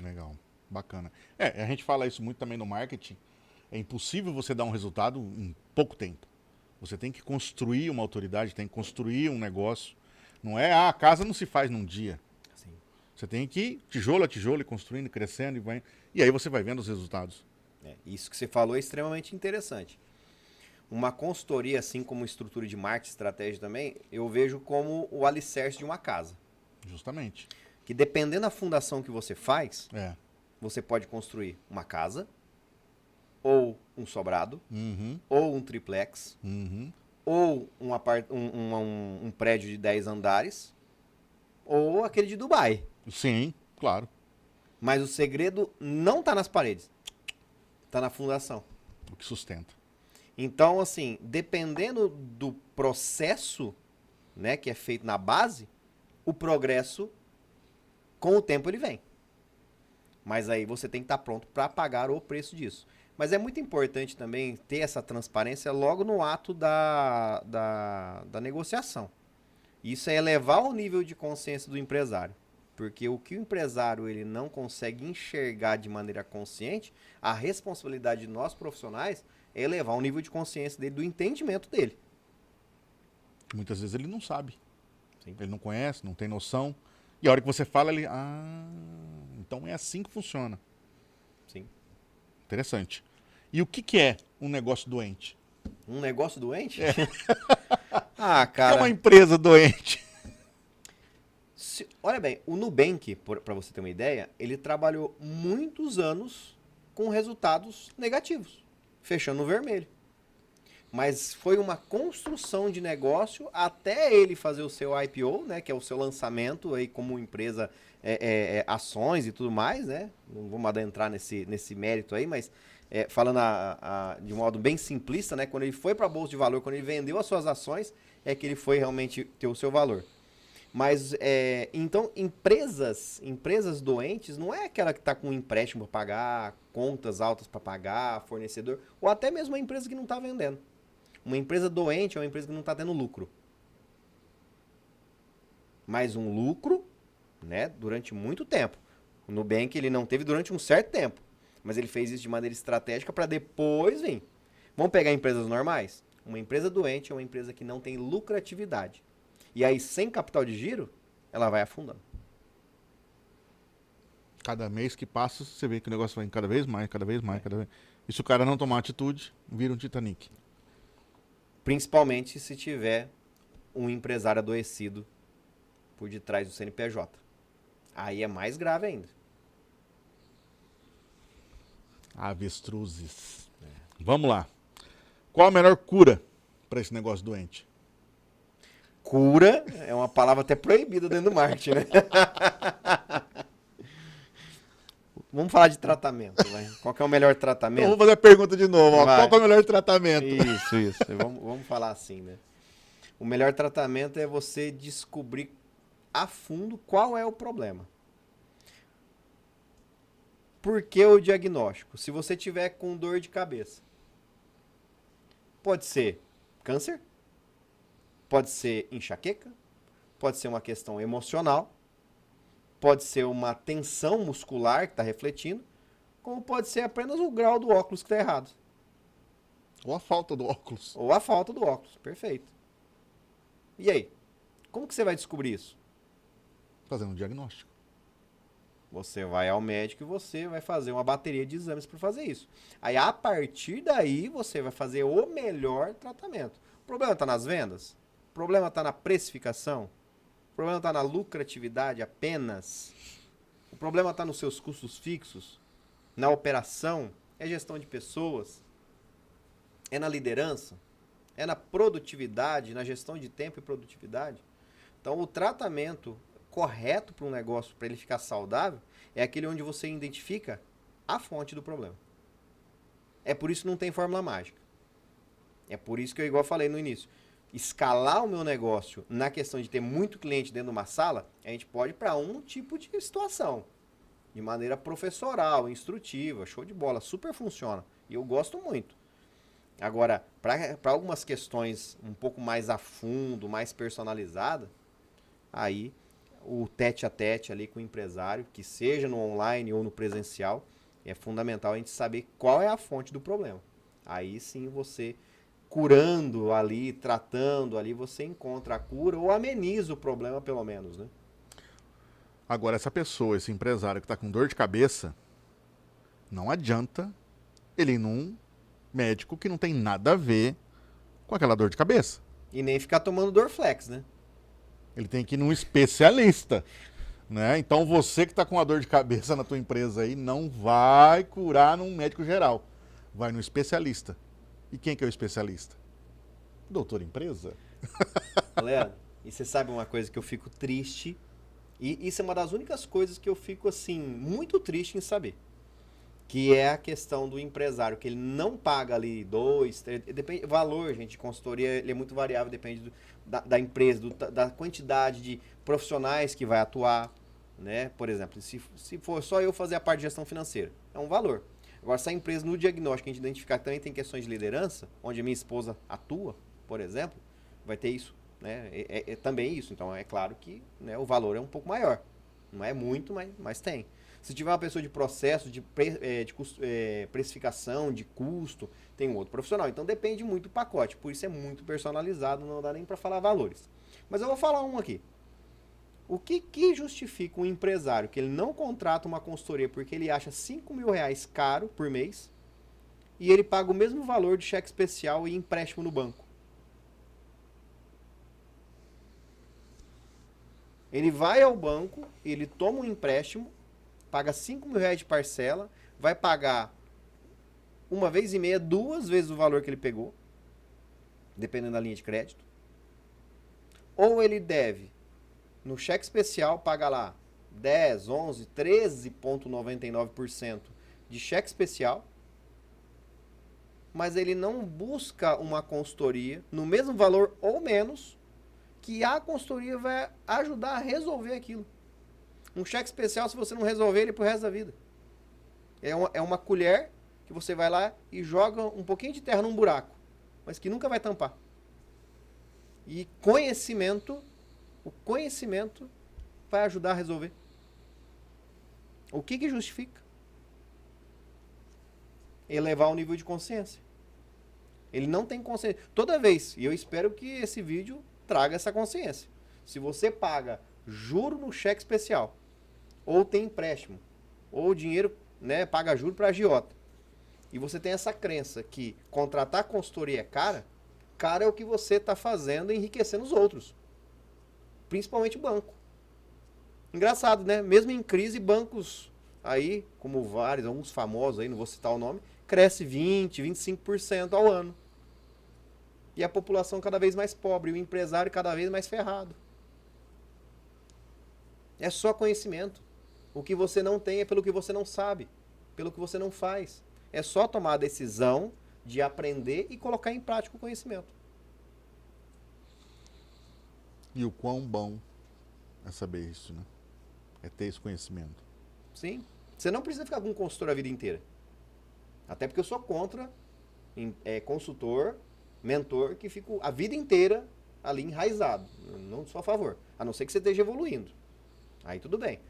Legal, bacana. A gente fala isso muito também no marketing. É impossível você dar um resultado em pouco tempo. Você tem que construir uma autoridade, tem que construir um negócio. Não é, a casa não se faz num dia. Sim. Você tem que ir tijolo a tijolo, construindo, crescendo e aí você vai vendo os resultados. Isso que você falou é extremamente interessante. Uma consultoria, assim como estrutura de marketing, estratégia também, eu vejo como o alicerce de uma casa. Justamente. Que dependendo da fundação que você faz, É. você pode construir uma casa, ou um sobrado, ou um triplex, ou um prédio de 10 andares, ou aquele de Dubai. Sim, claro. Mas o segredo não está nas paredes, está na fundação. O que sustenta. Então, assim, dependendo do processo, né, que é feito na base, o progresso, com o tempo, ele vem. Mas aí você tem que estar pronto para pagar o preço disso. Mas é muito importante também ter essa transparência logo no ato da negociação. Isso é elevar o nível de consciência do empresário. Porque o que o empresário ele não consegue enxergar de maneira consciente, a responsabilidade de nós profissionais é elevar o nível de consciência dele, do entendimento dele. Muitas vezes ele não sabe. Sim. Ele não conhece, não tem noção. E a hora que você fala, ele... então é assim que funciona. Sim. Interessante. E o que é um negócio doente? Um negócio doente? É. Ah, É cara... uma empresa doente. Olha bem, o Nubank, para você ter uma ideia, ele trabalhou muitos anos com resultados negativos, fechando no vermelho. Mas foi uma construção de negócio até ele fazer o seu IPO, né, que é o seu lançamento aí como empresa, ações e tudo mais, né? Não vamos adentrar nesse mérito aí, mas falando de modo bem simplista, né, quando ele foi para a bolsa de valor, quando ele vendeu as suas ações, é que ele foi realmente ter o seu valor. Mas, então, empresas doentes não é aquela que está com um empréstimo para pagar, contas altas para pagar, fornecedor, ou até mesmo uma empresa que não está vendendo. Uma empresa doente é uma empresa que não está tendo lucro. Mas um lucro, né, durante muito tempo. O Nubank ele não teve durante um certo tempo, mas ele fez isso de maneira estratégica para depois vir. Vamos pegar empresas normais? Uma empresa doente é uma empresa que não tem lucratividade. E aí, sem capital de giro, ela vai afundando. Cada mês que passa, você vê que o negócio vai cada vez mais, cada vez mais, cada vez... E se o cara não tomar atitude, vira um Titanic. Principalmente se tiver um empresário adoecido por detrás do CNPJ. Aí é mais grave ainda. Avestruzes. Vamos lá. Qual a melhor cura para esse negócio doente? Cura é uma palavra até proibida dentro do marketing, né? Vamos falar de tratamento, vai. Qual que é o melhor tratamento? Então, vou fazer a pergunta de novo. Ó. Vai. Qual que é o melhor tratamento? Isso. Vamos falar assim, né? O melhor tratamento é você descobrir a fundo qual é o problema. Por que o diagnóstico? Se você tiver com dor de cabeça, pode ser câncer, pode ser enxaqueca, pode ser uma questão emocional, pode ser uma tensão muscular que está refletindo, como pode ser apenas o grau do óculos que está errado. Ou a falta do óculos. Ou a falta do óculos, perfeito. E aí? Como que você vai descobrir isso? Fazendo um diagnóstico. Você vai ao médico e você vai fazer uma bateria de exames para fazer isso. Aí, a partir daí, você vai fazer o melhor tratamento. O problema está nas vendas? O problema está na precificação? O problema está na lucratividade apenas? O problema está nos seus custos fixos? Na operação? É gestão de pessoas? É na liderança? É na produtividade, na gestão de tempo e produtividade? Então, o tratamento correto para um negócio, para ele ficar saudável, é aquele onde você identifica a fonte do problema. É por isso que não tem fórmula mágica. É por isso que eu igual falei no início. escalar o meu negócio na questão de ter muito cliente dentro de uma sala, a gente pode ir para um tipo de situação. De maneira professoral, instrutiva, show de bola, super funciona. E eu gosto muito. Agora, para algumas questões um pouco mais a fundo, mais personalizada, aí o tete a tete ali com o empresário, que seja no online ou no presencial, é fundamental a gente saber qual é a fonte do problema. Aí sim você curando ali, tratando ali, você encontra a cura ou ameniza o problema pelo menos, né? Agora, essa pessoa, esse empresário que está com dor de cabeça, não adianta ele ir num médico que não tem nada a ver com aquela dor de cabeça. E nem ficar tomando Dorflex, né? Ele tem que ir num especialista, né? Então você que está com uma dor de cabeça na tua empresa aí, não vai curar num médico geral. Vai no especialista. E quem que é o especialista? Doutor empresa? Leandro, e você sabe uma coisa que eu fico triste, e isso é uma das únicas coisas que eu fico, assim, muito triste em saber, que é a questão do empresário, que ele não paga ali 2, 3, depende, valor, gente, de consultoria, ele é muito variável, depende da empresa, da quantidade de profissionais que vai atuar, né? Por exemplo, se for só eu fazer a parte de gestão financeira, é um valor. Agora, se a empresa no diagnóstico a gente identificar que também tem questões de liderança, onde a minha esposa atua, por exemplo, vai ter isso, né? É também isso. Então, é claro que, né, o valor é um pouco maior. Não é muito, mas tem. Se tiver uma pessoa de processo, de precificação, de custo, tem um outro profissional. Então, depende muito do pacote. Por isso é muito personalizado, não dá nem para falar valores. Mas eu vou falar um aqui. O que justifica um empresário que ele não contrata uma consultoria porque ele acha R$5.000 caro por mês e ele paga o mesmo valor de cheque especial e empréstimo no banco? Ele vai ao banco, ele toma um empréstimo, paga R$5.000 de parcela, vai pagar uma vez e meia, 2 vezes o valor que ele pegou, dependendo da linha de crédito. Ou ele deve, no cheque especial, paga lá 10, 11, 13,99% de cheque especial, mas ele não busca uma consultoria no mesmo valor ou menos, que a consultoria vai ajudar a resolver aquilo. Um cheque especial, se você não resolver ele pro resto da vida. É uma colher que você vai lá e joga um pouquinho de terra num buraco, mas que nunca vai tampar. E o conhecimento vai ajudar a resolver. O que justifica? Elevar o nível de consciência. Ele não tem consciência. Toda vez, e eu espero que esse vídeo traga essa consciência. Se você paga juro no cheque especial, ou tem empréstimo, ou dinheiro, né, paga juro para agiota, e você tem essa crença que contratar consultoria é cara é o que você está fazendo enriquecendo os outros. Principalmente banco. Engraçado, né? Mesmo em crise, bancos aí, como vários, alguns famosos aí, não vou citar o nome, cresce 20%, 25% ao ano. E a população cada vez mais pobre, e o empresário cada vez mais ferrado. É só conhecimento. O que você não tem é pelo que você não sabe, pelo que você não faz. É só tomar a decisão de aprender e colocar em prática o conhecimento. E o quão bom é saber isso, né? É ter esse conhecimento. Sim. Você não precisa ficar com um consultor a vida inteira. Até porque eu sou contra consultor, mentor, que fica a vida inteira ali enraizado. Não sou a favor. A não ser que você esteja evoluindo. Aí tudo bem.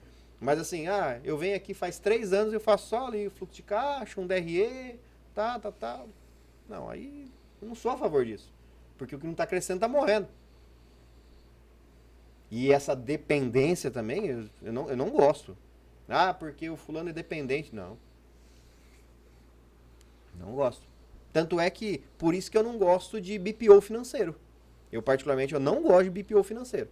Mas assim, eu venho aqui faz 3 anos, eu faço só ali o fluxo de caixa, um DRE, tá. Não, aí eu não sou a favor disso. Porque o que não está crescendo está morrendo. E essa dependência também, eu não gosto. Porque o fulano é dependente. Não. Não gosto. Tanto é que, por isso que eu não gosto de BPO financeiro. Eu, particularmente, eu não gosto de BPO financeiro.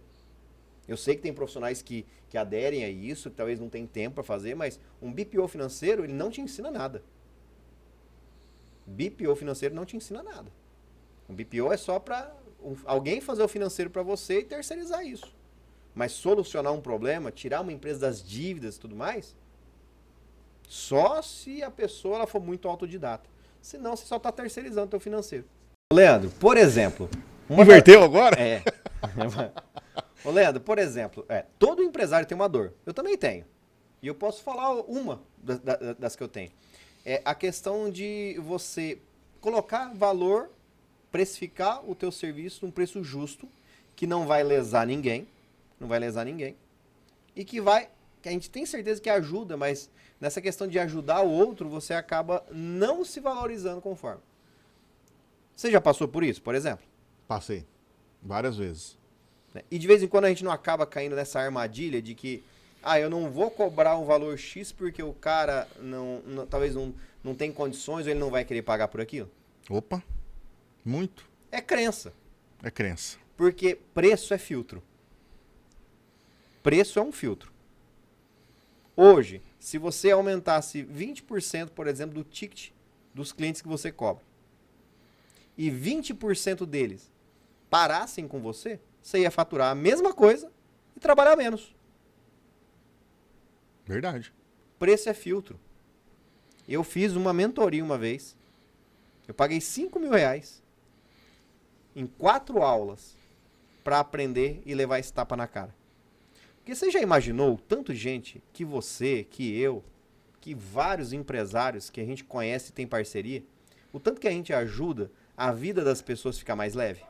Eu sei que tem profissionais que aderem a isso, que talvez não tenham tempo para fazer, mas um BPO financeiro, ele não te ensina nada. BPO financeiro não te ensina nada. Um BPO é só para alguém fazer o financeiro para você e terceirizar isso. Mas solucionar um problema, tirar uma empresa das dívidas e tudo mais, só se a pessoa for muito autodidata. Senão, você só está terceirizando o teu financeiro. Leandro, por exemplo, Inverteu agora? É. Ô, Leandro, por exemplo, todo empresário tem uma dor. Eu também tenho. E eu posso falar uma das que eu tenho. É a questão de você colocar valor, precificar o teu serviço num preço justo, que não vai lesar ninguém, e que a gente tem certeza que ajuda, mas nessa questão de ajudar o outro, você acaba não se valorizando conforme. Você já passou por isso, por exemplo? Passei. Várias vezes. E de vez em quando a gente não acaba caindo nessa armadilha de que, eu não vou cobrar um valor X porque o cara talvez não tem condições ou ele não vai querer pagar por aquilo? Opa, muito. É crença. É crença. Porque preço é filtro. Preço é um filtro. Hoje, se você aumentasse 20%, por exemplo, do ticket dos clientes que você cobra, e 20% deles parassem com você, você ia faturar a mesma coisa e trabalhar menos. Verdade. Preço é filtro. Eu fiz uma mentoria uma vez. Eu paguei 5 mil reais em 4 aulas para aprender e levar esse tapa na cara. Porque você já imaginou o tanto de gente que você, que eu, que vários empresários que a gente conhece e tem parceria, o tanto que a gente ajuda a vida das pessoas ficar mais leve?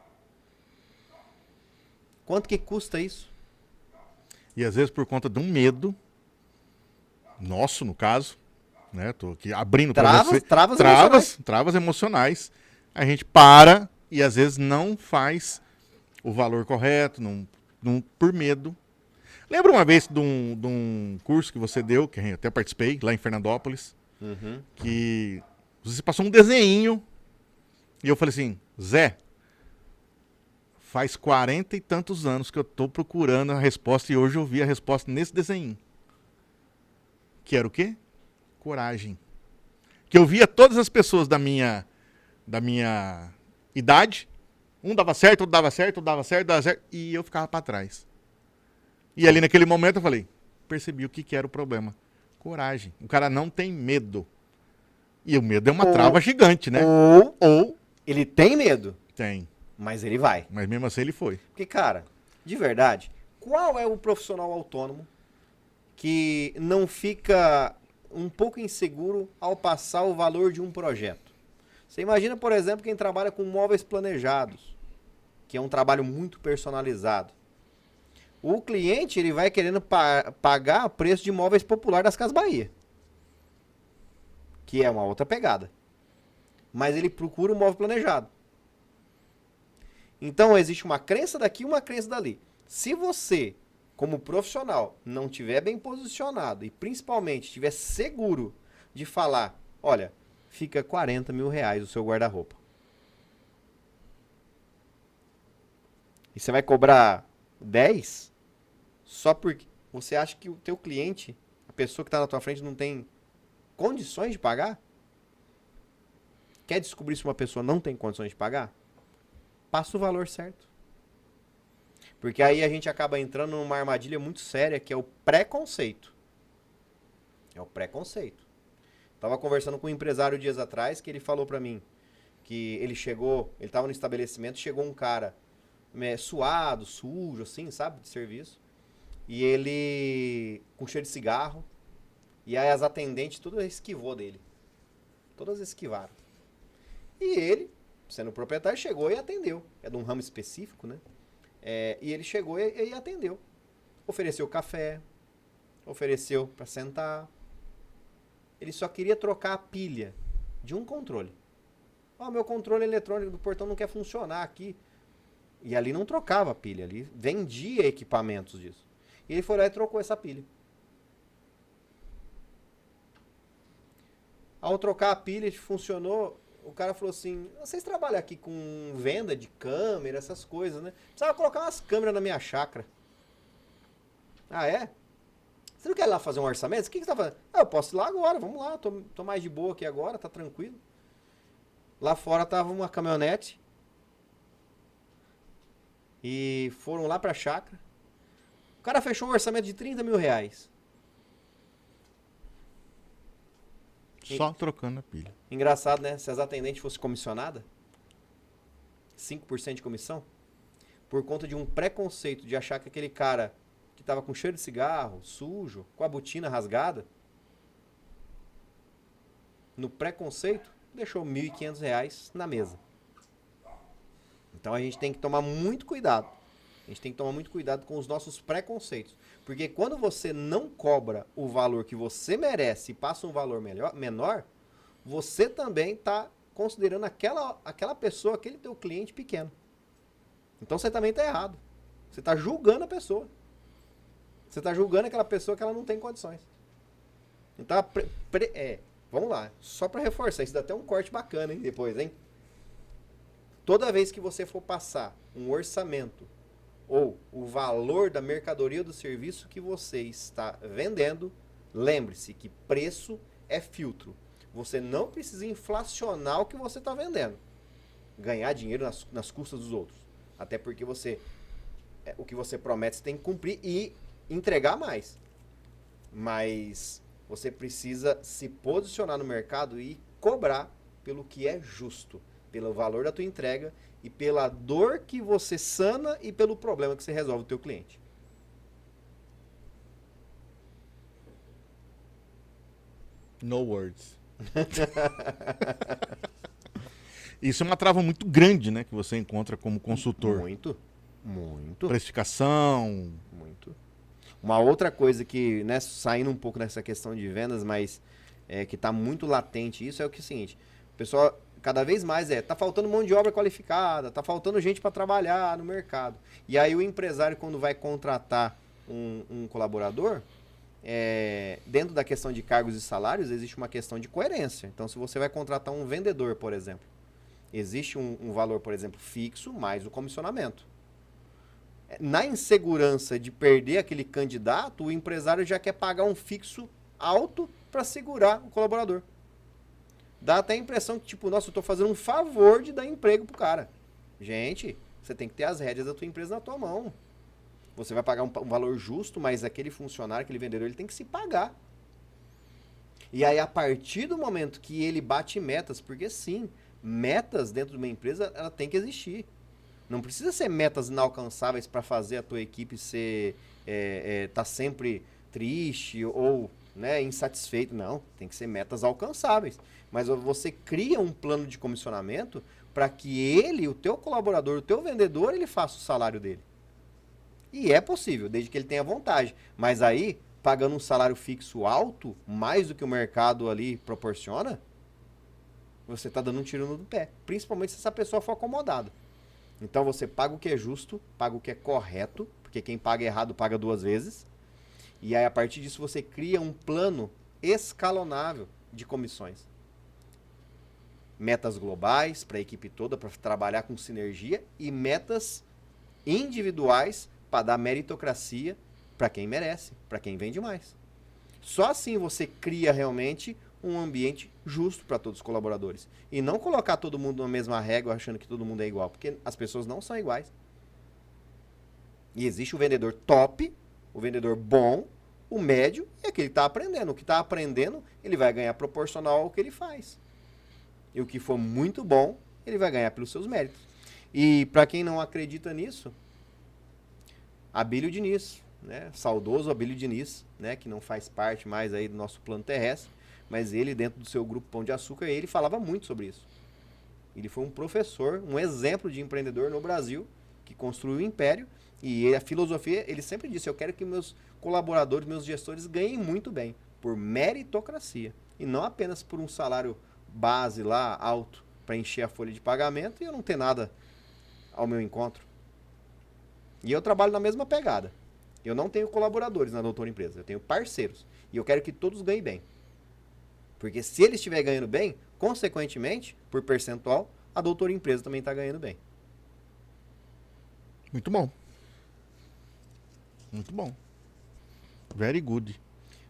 Quanto que custa isso? E às vezes por conta de um medo, nosso no caso, né? Tô aqui abrindo para você. Travas emocionais. A gente para e às vezes não faz o valor correto, por medo. Lembra uma vez de um curso que você deu, que eu até participei, lá em Fernandópolis, que você passou um desenho e eu falei assim, Zé, faz 40 e tantos anos que eu tô procurando a resposta e hoje eu vi a resposta nesse desenho. Que era o quê? Coragem. Que eu via todas as pessoas da minha idade, um dava certo, outro dava certo, e eu ficava para trás. E ali naquele momento eu falei, percebi o que era o problema. Coragem. O cara não tem medo. E o medo é uma trava gigante, né? Ou ele tem medo. Tem. Mas ele vai. Mas mesmo assim ele foi. Porque, cara, de verdade, qual é o profissional autônomo que não fica um pouco inseguro ao passar o valor de um projeto? Você imagina, por exemplo, quem trabalha com móveis planejados, que é um trabalho muito personalizado. O cliente ele vai querendo pagar o preço de móveis popular das Casas Bahia, que é uma outra pegada. Mas ele procura um móvel planejado. Então existe uma crença daqui e uma crença dali. Se você, como profissional, não estiver bem posicionado e principalmente estiver seguro de falar, olha, fica 40 mil reais o seu guarda-roupa. E você vai cobrar 10 só porque você acha que o teu cliente, a pessoa que está na tua frente, não tem condições de pagar? Quer descobrir se uma pessoa não tem condições de pagar? Passa o valor certo. Porque aí a gente acaba entrando numa armadilha muito séria, que é o preconceito. É o preconceito. Tava conversando com um empresário dias atrás, que ele falou pra mim que ele tava no estabelecimento, chegou um cara suado, sujo, assim, sabe, de serviço. E ele com cheiro de cigarro. E aí as atendentes todas esquivou dele. Todas esquivaram. E ele, sendo proprietário, chegou e atendeu. É de um ramo específico, né? E ele chegou e atendeu. Ofereceu café, ofereceu para sentar. Ele só queria trocar a pilha de um controle. Meu controle eletrônico do portão não quer funcionar aqui. E ali não trocava a pilha, ali vendia equipamentos disso. E ele foi lá e trocou essa pilha. Ao trocar a pilha, funcionou. O cara falou assim, vocês trabalham aqui com venda de câmera, essas coisas, né? Precisava colocar umas câmeras na minha chácara. Ah, é? Você não quer ir lá fazer um orçamento? O que você tá fazendo? Eu posso ir lá agora, vamos lá, tô mais de boa aqui agora, tá tranquilo. Lá fora tava uma caminhonete. E foram lá pra chácara. O cara fechou um orçamento de 30 mil reais. Só trocando a pilha. Engraçado, né? Se as atendentes fossem comissionadas, 5% de comissão, por conta de um preconceito de achar que aquele cara que estava com cheiro de cigarro, sujo, com a botina rasgada, no preconceito, deixou R$ 1.500 na mesa. Então a gente tem que tomar muito cuidado. A gente tem que tomar muito cuidado com os nossos preconceitos. Porque quando você não cobra o valor que você merece e passa um valor menor, você também está considerando aquela pessoa, aquele teu cliente pequeno. Então você também está errado. Você está julgando a pessoa. Você está julgando aquela pessoa que ela não tem condições. Então, vamos lá. Só para reforçar, isso dá até um corte bacana, hein, depois, hein? Toda vez que você for passar um orçamento ou o valor da mercadoria ou do serviço que você está vendendo, lembre-se que preço é filtro. Você não precisa inflacionar o que você está vendendo. Ganhar dinheiro nas custas dos outros. Até porque o que você promete você tem que cumprir e entregar mais. Mas você precisa se posicionar no mercado e cobrar pelo que é justo. Pelo valor da tua entrega e pela dor que você sana e pelo problema que você resolve o teu cliente. No words. Isso é uma trava muito grande, né? Que você encontra como consultor. Muito. Precificação. Muito. Uma outra coisa que, né, saindo um pouco dessa questão de vendas, mas que está muito latente isso, é o seguinte. O pessoal, cada vez mais tá faltando mão de obra qualificada, tá faltando gente para trabalhar no mercado. E aí o empresário, quando vai contratar um colaborador, dentro da questão de cargos e salários, existe uma questão de coerência. Então, se você vai contratar um vendedor, por exemplo, existe um valor, por exemplo, fixo, mais o comissionamento. Na insegurança de perder aquele candidato, o empresário já quer pagar um fixo alto para segurar o colaborador. Dá até a impressão que, tipo, nossa, eu estou fazendo um favor de dar emprego pro cara. Gente, você tem que ter as rédeas da tua empresa na tua mão. Você vai pagar um valor justo, mas aquele funcionário, aquele vendedor, ele tem que se pagar. E aí, a partir do momento que ele bate metas, porque sim, metas dentro de uma empresa, ela tem que existir. Não precisa ser metas inalcançáveis para fazer a tua equipe tá sempre triste ou, né, insatisfeito. Não, tem que ser metas alcançáveis. Mas você cria um plano de comissionamento para que ele, o teu colaborador, o teu vendedor, ele faça o salário dele. E é possível, desde que ele tenha vontade. Mas aí, pagando um salário fixo alto, mais do que o mercado ali proporciona, você está dando um tiro no pé. Principalmente se essa pessoa for acomodada. Então você paga o que é justo, paga o que é correto, porque quem paga errado paga 2 vezes. E aí, a partir disso, você cria um plano escalonável de comissões. Metas globais para a equipe toda, para trabalhar com sinergia, e metas individuais para dar meritocracia para quem merece, para quem vende mais. Só assim você cria realmente um ambiente justo para todos os colaboradores. E não colocar todo mundo na mesma régua achando que todo mundo é igual, porque as pessoas não são iguais. E existe o vendedor top, o vendedor bom, o médio e aquele que está aprendendo. O que está aprendendo, ele vai ganhar proporcional ao que ele faz. E o que for muito bom, ele vai ganhar pelos seus méritos. E para quem não acredita nisso, Abílio Diniz, né? Saudoso Abílio Diniz, né? Que não faz parte mais aí do nosso plano terrestre, mas ele, dentro do seu grupo Pão de Açúcar, ele falava muito sobre isso. Ele foi um professor, um exemplo de empreendedor no Brasil, que construiu um império, e a filosofia, ele sempre disse, eu quero que meus colaboradores, meus gestores ganhem muito bem, por meritocracia, e não apenas por um salário base lá, alto, para encher a folha de pagamento, e eu não ter nada ao meu encontro. E eu trabalho na mesma pegada. Eu não tenho colaboradores na Doutora Empresa, eu tenho parceiros, e eu quero que todos ganhem bem. Porque se ele estiver ganhando bem, consequentemente, por percentual, a Doutora Empresa também está ganhando bem. Muito bom. Muito bom. Very good.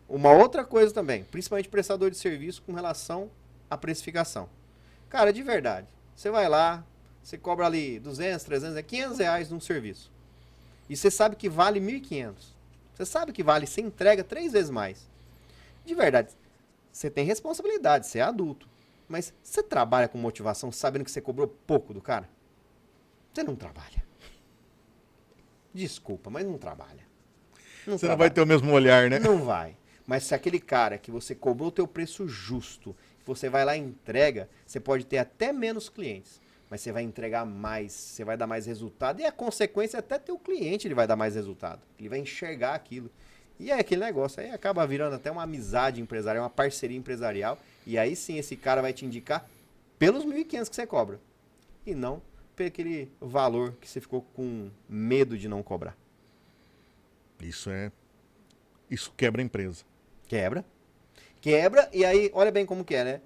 Uma outra coisa também, principalmente prestador de serviço com relação à precificação. Cara, de verdade, você vai lá, você cobra ali 200, 300, 500 reais num serviço. E você sabe que vale 1.500. Você sabe que vale, você entrega 3 vezes mais. De verdade, você tem responsabilidade, você é adulto. Mas você trabalha com motivação sabendo que você cobrou pouco do cara? você não trabalha. Desculpa, mas não trabalha. Você não vai ter o mesmo olhar, né? Não vai. Mas se aquele cara que você cobrou o teu preço justo, você vai lá e entrega, você pode ter até menos clientes, mas você vai entregar mais, você vai dar mais resultado, e a consequência é até teu cliente ele vai dar mais resultado. Ele vai enxergar aquilo. E é aquele negócio, aí acaba virando até uma amizade empresarial, uma parceria empresarial, e aí sim esse cara vai te indicar pelos 1.500 que você cobra, e não por aquele valor que você ficou com medo de não cobrar. Isso quebra a empresa. Quebra, e aí, olha bem como que é, né?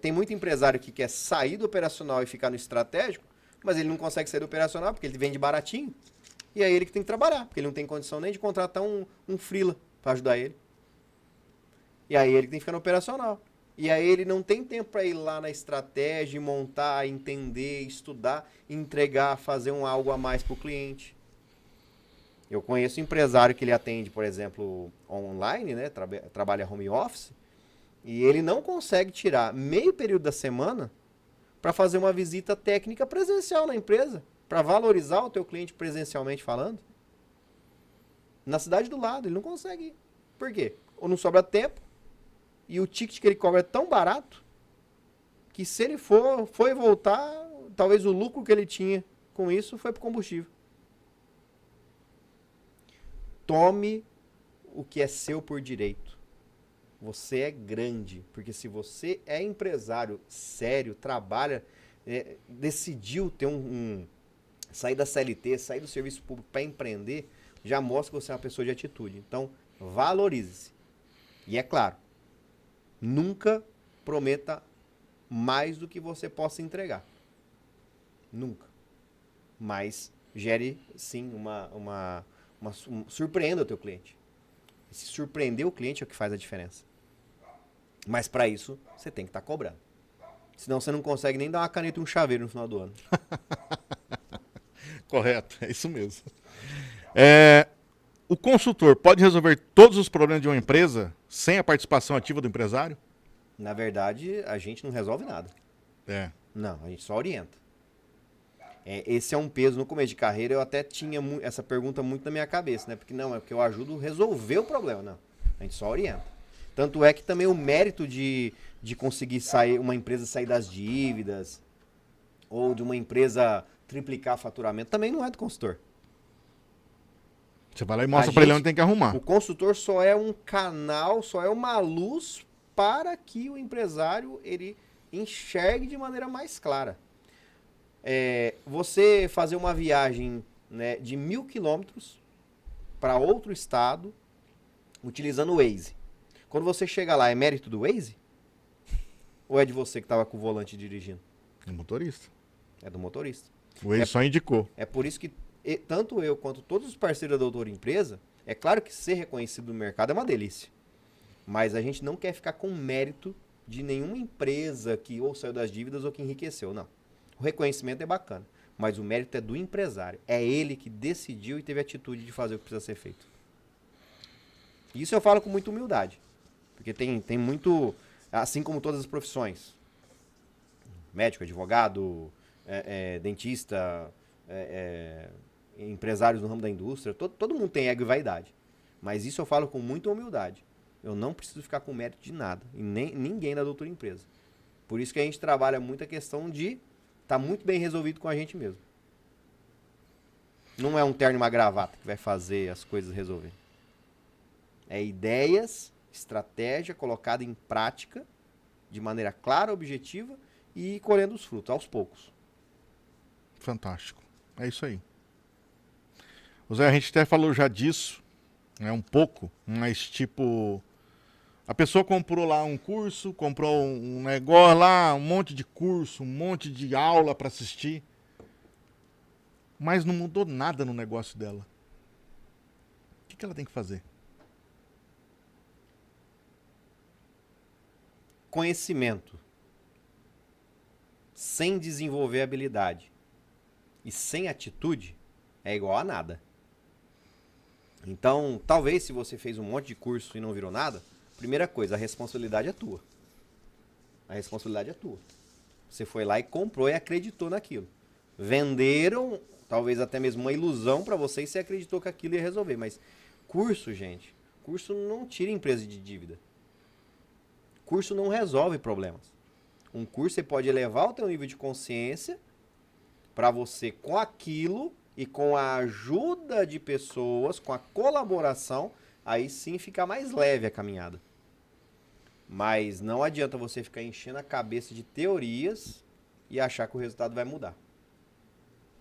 Tem muito empresário que quer sair do operacional e ficar no estratégico, mas ele não consegue sair do operacional porque ele vende baratinho. E aí ele que tem que trabalhar, porque ele não tem condição nem de contratar um freela para ajudar ele. E aí ele que tem que ficar no operacional. E aí ele não tem tempo para ir lá na estratégia, montar, entender, estudar, entregar, fazer algo a mais para o cliente. Eu conheço empresário que ele atende, por exemplo, online, né? Trabalha home office, e ele não consegue tirar meio período da semana para fazer uma visita técnica presencial na empresa, para valorizar o teu cliente presencialmente falando. Na cidade do lado, ele não consegue ir. Por quê? Ou não sobra tempo, e o ticket que ele cobra é tão barato, que se ele for e voltar, talvez o lucro que ele tinha com isso foi para o combustível. Tome o que é seu por direito. Você é grande, porque se você é empresário sério, trabalha, decidiu ter sair da CLT, sair do serviço público para empreender, já mostra que você é uma pessoa de atitude. Então, valorize-se. E é claro, nunca prometa mais do que você possa entregar. Nunca. Mas gere, sim, surpreenda o teu cliente. E se surpreender o cliente é o que faz a diferença. Mas para isso, você tem que estar cobrando. Senão você não consegue nem dar uma caneta e um chaveiro no final do ano. Correto, é isso mesmo. O consultor pode resolver todos os problemas de uma empresa sem a participação ativa do empresário? Na verdade, a gente não resolve nada. Não, a gente só orienta. Esse é um peso. No começo de carreira, eu até tinha essa pergunta muito na minha cabeça, né? Porque não, é porque eu ajudo a resolver o problema. Não, a gente só orienta. Tanto é que também o mérito de conseguir uma empresa sair das dívidas, ou de uma empresa triplicar faturamento, também não é do consultor. Você vai lá e mostra para ele onde tem que arrumar. O consultor só é um canal, só é uma luz para que o empresário ele enxergue de maneira mais clara. Você fazer uma viagem, né, de 1.000 quilômetros para outro estado utilizando o Waze. Quando você chega lá, é mérito do Waze? Ou é de você que estava com o volante dirigindo? Do motorista. É do motorista. O Waze só indicou. É por isso que tanto eu quanto todos os parceiros da Doutora Empresa, é claro que ser reconhecido no mercado é uma delícia. Mas a gente não quer ficar com mérito de nenhuma empresa que ou saiu das dívidas ou que enriqueceu, não. O reconhecimento é bacana, mas o mérito é do empresário. É ele que decidiu e teve a atitude de fazer o que precisa ser feito. Isso eu falo com muita humildade. Porque tem muito, assim como todas as profissões, médico, advogado, dentista, empresários no ramo da indústria, todo mundo tem ego e vaidade. Mas isso eu falo com muita humildade. Eu não preciso ficar com mérito de nada, e nem ninguém da Doutora Empresa. Por isso que a gente trabalha muito a questão de estar muito bem resolvido com a gente mesmo. Não é um terno e uma gravata que vai fazer as coisas resolver. É ideias, estratégia colocada em prática, de maneira clara, objetiva, e colhendo os frutos, aos poucos. Fantástico. É isso aí. Zé, a gente até falou já disso, né, um pouco, mas tipo, a pessoa comprou lá um curso, comprou um negócio lá, um monte de curso, um monte de aula para assistir, mas não mudou nada no negócio dela. O que ela tem que fazer? Conhecimento sem desenvolver habilidade e sem atitude é igual a nada. Então, talvez se você fez um monte de curso e não virou nada, primeira coisa, a responsabilidade é tua. A responsabilidade é tua. Você foi lá e comprou e acreditou naquilo. Venderam, talvez até mesmo uma ilusão para você e você acreditou que aquilo ia resolver. Mas curso, gente, curso não tira empresa de dívida. Curso não resolve problemas. Um curso você pode elevar o teu nível de consciência para você, com aquilo e com a ajuda de pessoas, com a colaboração, aí sim ficar mais leve a caminhada. Mas não adianta você ficar enchendo a cabeça de teorias e achar que o resultado vai mudar.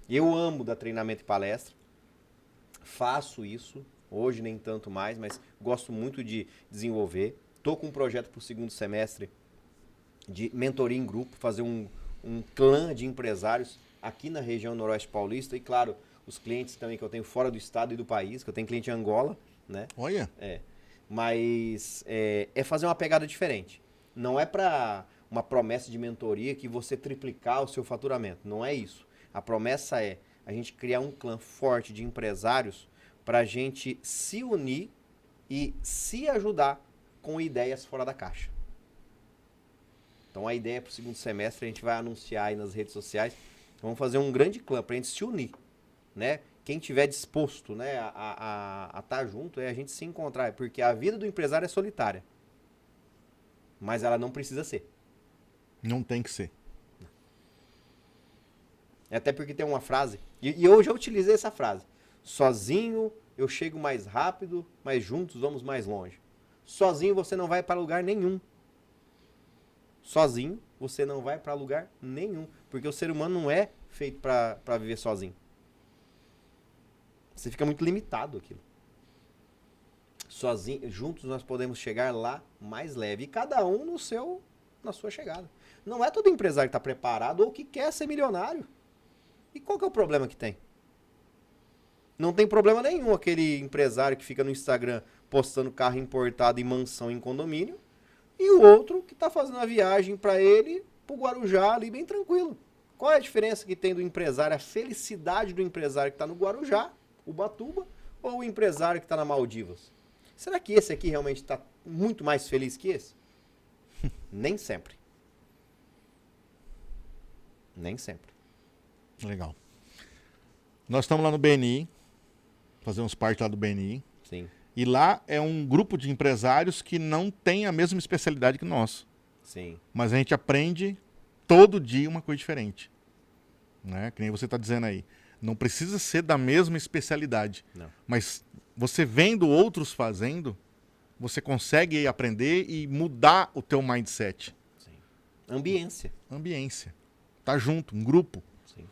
Eu amo dar treinamento e palestra, faço isso, hoje nem tanto mais, mas gosto muito de desenvolver. Estou com um projeto para o segundo semestre de mentoria em grupo, fazer um clã de empresários aqui na região noroeste paulista e, claro, os clientes também que eu tenho fora do estado e do país, que eu tenho cliente em Angola, né? Olha. Mas é fazer uma pegada diferente. Não é para uma promessa de mentoria que você triplicar o seu faturamento. Não é isso. A promessa é a gente criar um clã forte de empresários para a gente se unir e se ajudar com ideias fora da caixa. Então a ideia para o segundo semestre, a gente vai anunciar aí nas redes sociais, vamos fazer um grande clã para a gente se unir, né? Quem tiver disposto, né, a estar junto, é a gente se encontrar, porque a vida do empresário é solitária, mas ela não precisa ser. Não tem que ser. Até porque tem uma frase, e eu já utilizei essa frase, sozinho eu chego mais rápido, mas juntos vamos mais longe. Sozinho você não vai para lugar nenhum. Sozinho você não vai para lugar nenhum, porque o ser humano não é feito para viver sozinho. Você fica muito limitado aquilo. Sozinho, juntos nós podemos chegar lá mais leve, e cada um na sua chegada. Não é todo empresário que está preparado ou que quer ser milionário. E qual que é o problema que tem? Não tem problema nenhum aquele empresário que fica no Instagram postando carro importado e mansão em condomínio, e o outro que está fazendo a viagem para ele, para o Guarujá, ali bem tranquilo. Qual é a diferença que tem do empresário, a felicidade do empresário que está no Guarujá, Ubatuba, ou o empresário que está na Maldivas? Será que esse aqui realmente está muito mais feliz que esse? Nem sempre. Nem sempre. Legal. Nós estamos lá no BNI, fazemos parte lá do BNI. Sim. E lá é um grupo de empresários que não tem a mesma especialidade que nós. Sim. Mas a gente aprende todo dia uma coisa diferente. Né? Que nem você está dizendo aí. Não precisa ser da mesma especialidade. Não. Mas você vendo outros fazendo, você consegue aprender e mudar o teu mindset. Sim. Ambiência. Ambiência. Tá junto, um grupo. Sim.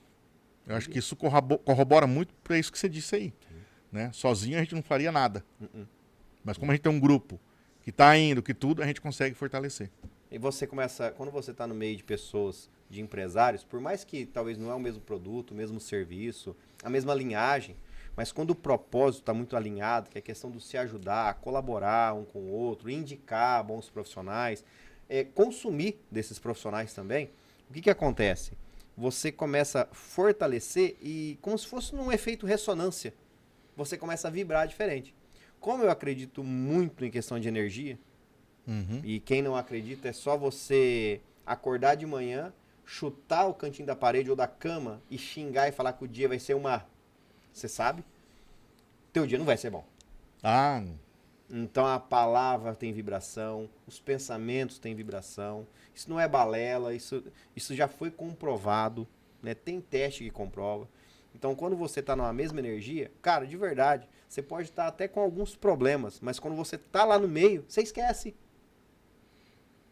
Eu acho que isso corrobora muito para isso que você disse aí. Né? Sozinho a gente não faria nada. Mas como a gente tem um grupo que está indo, que tudo, a gente consegue fortalecer. E você começa, quando você está no meio de pessoas, de empresários, por mais que talvez não é o mesmo produto, o mesmo serviço, a mesma linhagem, mas quando o propósito está muito alinhado, que é a questão do se ajudar, colaborar um com o outro, indicar bons profissionais, consumir desses profissionais também, o que acontece? Você começa a fortalecer e, como se fosse num efeito ressonância, você começa a vibrar diferente. Como eu acredito muito em questão de energia, e quem não acredita é só você acordar de manhã, chutar o cantinho da parede ou da cama e xingar e falar que o dia vai ser uma... Você sabe? Teu dia não vai ser bom. Ah, Então a palavra tem vibração, os pensamentos têm vibração. Isso não é balela, isso já foi comprovado, né? Tem teste que comprova. Então, quando você está numa mesma energia, cara, de verdade, você pode estar até com alguns problemas, mas quando você está lá no meio, você esquece.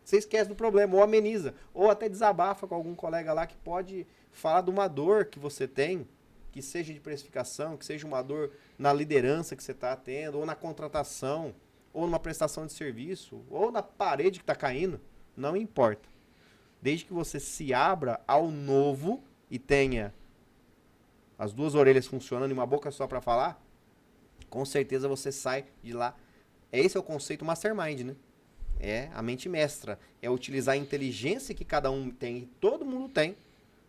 Você esquece do problema, ou ameniza, ou até desabafa com algum colega lá que pode falar de uma dor que você tem, que seja de precificação, que seja uma dor na liderança que você está tendo, ou na contratação, ou numa prestação de serviço, ou na parede que está caindo, não importa. Desde que você se abra ao novo e tenha as duas orelhas funcionando e uma boca só para falar, com certeza você sai de lá. Esse é o conceito mastermind, né? É a mente mestra. É utilizar a inteligência que cada um tem e todo mundo tem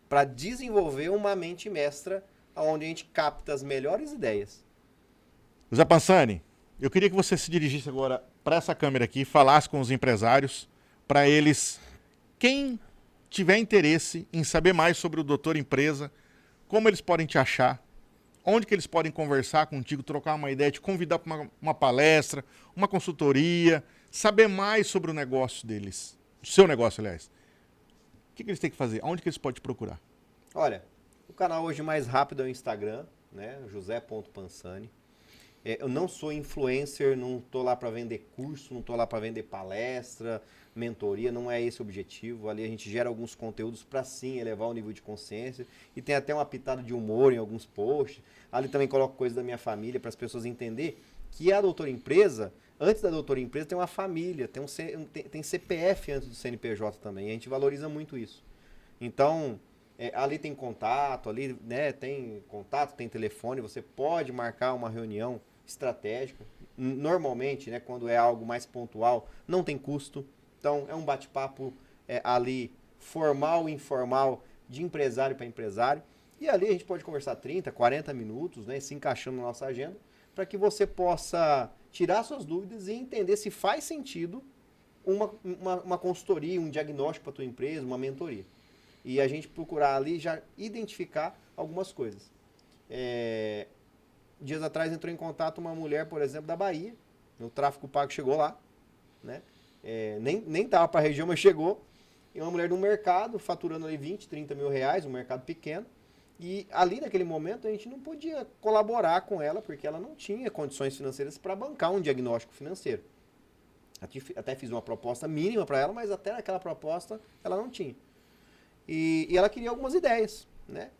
para desenvolver uma mente mestra onde a gente capta as melhores ideias. Zé Pansani, eu queria que você se dirigisse agora para essa câmera aqui e falasse com os empresários, para eles, quem tiver interesse em saber mais sobre o Doutor Empresa, como eles podem te achar, onde que eles podem conversar contigo, trocar uma ideia, te convidar para uma palestra, uma consultoria, saber mais sobre o negócio deles, o seu negócio, aliás. O que eles têm que fazer? Onde que eles podem te procurar? Olha, o canal hoje mais rápido é o Instagram, né? José.pansani. Eu não sou influencer, não estou lá para vender curso, não estou lá para vender palestra, mentoria, não é esse o objetivo. Ali a gente gera alguns conteúdos para sim elevar o nível de consciência e tem até uma pitada de humor em alguns posts. Ali também coloco coisas da minha família para as pessoas entenderem que a Doutor Empresa, antes da Doutor Empresa tem uma família, tem CPF antes do CNPJ também, e a gente valoriza muito isso. Então, ali tem contato, ali, né, tem contato, tem telefone, você pode marcar uma reunião estratégica. Normalmente, né, quando é algo mais pontual, não tem custo. Então, é um bate-papo ali formal e informal de empresário para empresário. E ali a gente pode conversar 30, 40 minutos, né, se encaixando na nossa agenda, para que você possa tirar suas dúvidas e entender se faz sentido uma consultoria, um diagnóstico para a tua empresa, uma mentoria. E a gente procurar ali já identificar algumas coisas. Dias atrás entrou em contato uma mulher, por exemplo, da Bahia. O tráfego pago chegou lá, né? Nem estava para a região, mas chegou. E uma mulher de um mercado, faturando ali 20, 30 mil reais, um mercado pequeno. E ali naquele momento a gente não podia colaborar com ela, porque ela não tinha condições financeiras para bancar um diagnóstico financeiro. Até fiz uma proposta mínima para ela, mas até naquela proposta ela não tinha. E ela queria algumas ideias, né?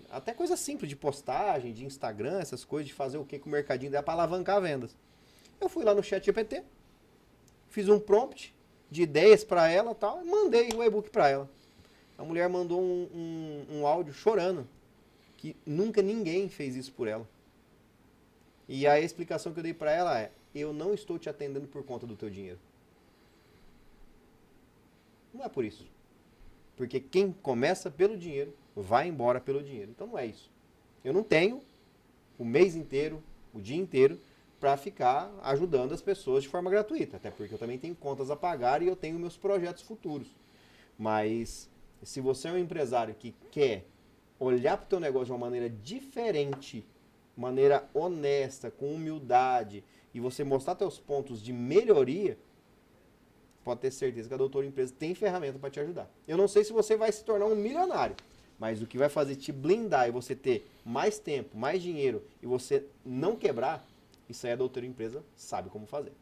Até coisa simples de postagem, de Instagram, essas coisas, de fazer o que com o mercadinho dela para alavancar vendas. Eu fui lá no ChatGPT, fiz um prompt de ideias para ela e tal, e mandei o e-book para ela. A mulher mandou um áudio chorando, que nunca ninguém fez isso por ela. E a explicação que eu dei para ela é: eu não estou te atendendo por conta do teu dinheiro. Não é por isso. Porque quem começa pelo dinheiro, vai embora pelo dinheiro. Então não é isso. Eu não tenho o mês inteiro, o dia inteiro, para ficar ajudando as pessoas de forma gratuita. Até porque eu também tenho contas a pagar e eu tenho meus projetos futuros. Mas se você é um empresário que quer olhar para o teu negócio de uma maneira diferente, maneira honesta, com humildade, e você mostrar teus pontos de melhoria, pode ter certeza que a Doutor Empresa tem ferramenta para te ajudar. Eu não sei se você vai se tornar um milionário, mas o que vai fazer te blindar e você ter mais tempo, mais dinheiro e você não quebrar, isso aí a Doutor Empresa sabe como fazer.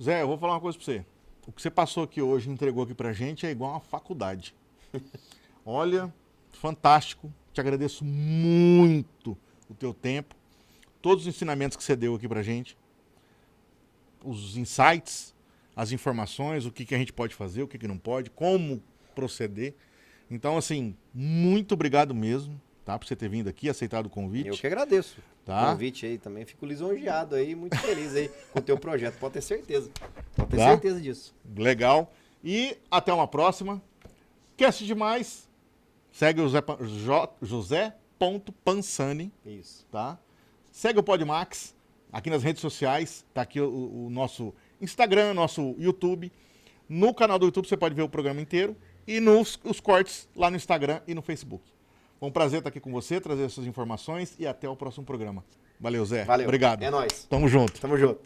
Zé, eu vou falar uma coisa para você. O que você passou aqui hoje, entregou aqui pra gente, é igual uma faculdade. Olha, fantástico. Te agradeço muito o teu tempo, todos os ensinamentos que você deu aqui pra gente, os insights, as informações, o que a gente pode fazer, o que não pode, como proceder. Então, assim, muito obrigado mesmo, tá, por você ter vindo aqui, aceitado o convite. Eu que agradeço. Tá? O convite aí também. Fico lisonjeado aí, muito feliz aí com o teu projeto. Pode ter certeza. Pode ter certeza disso. Legal. E até uma próxima. Quer assistir mais? Segue o José.Pansani. Isso. Tá? Segue o Podmax aqui nas redes sociais. Tá aqui o nosso Instagram, nosso YouTube. No canal do YouTube você pode ver o programa inteiro. E os cortes lá no Instagram e no Facebook. Foi um prazer estar aqui com você, trazer essas informações e até o próximo programa. Valeu, Zé. Valeu. Obrigado. É nóis. Tamo junto. Tamo junto.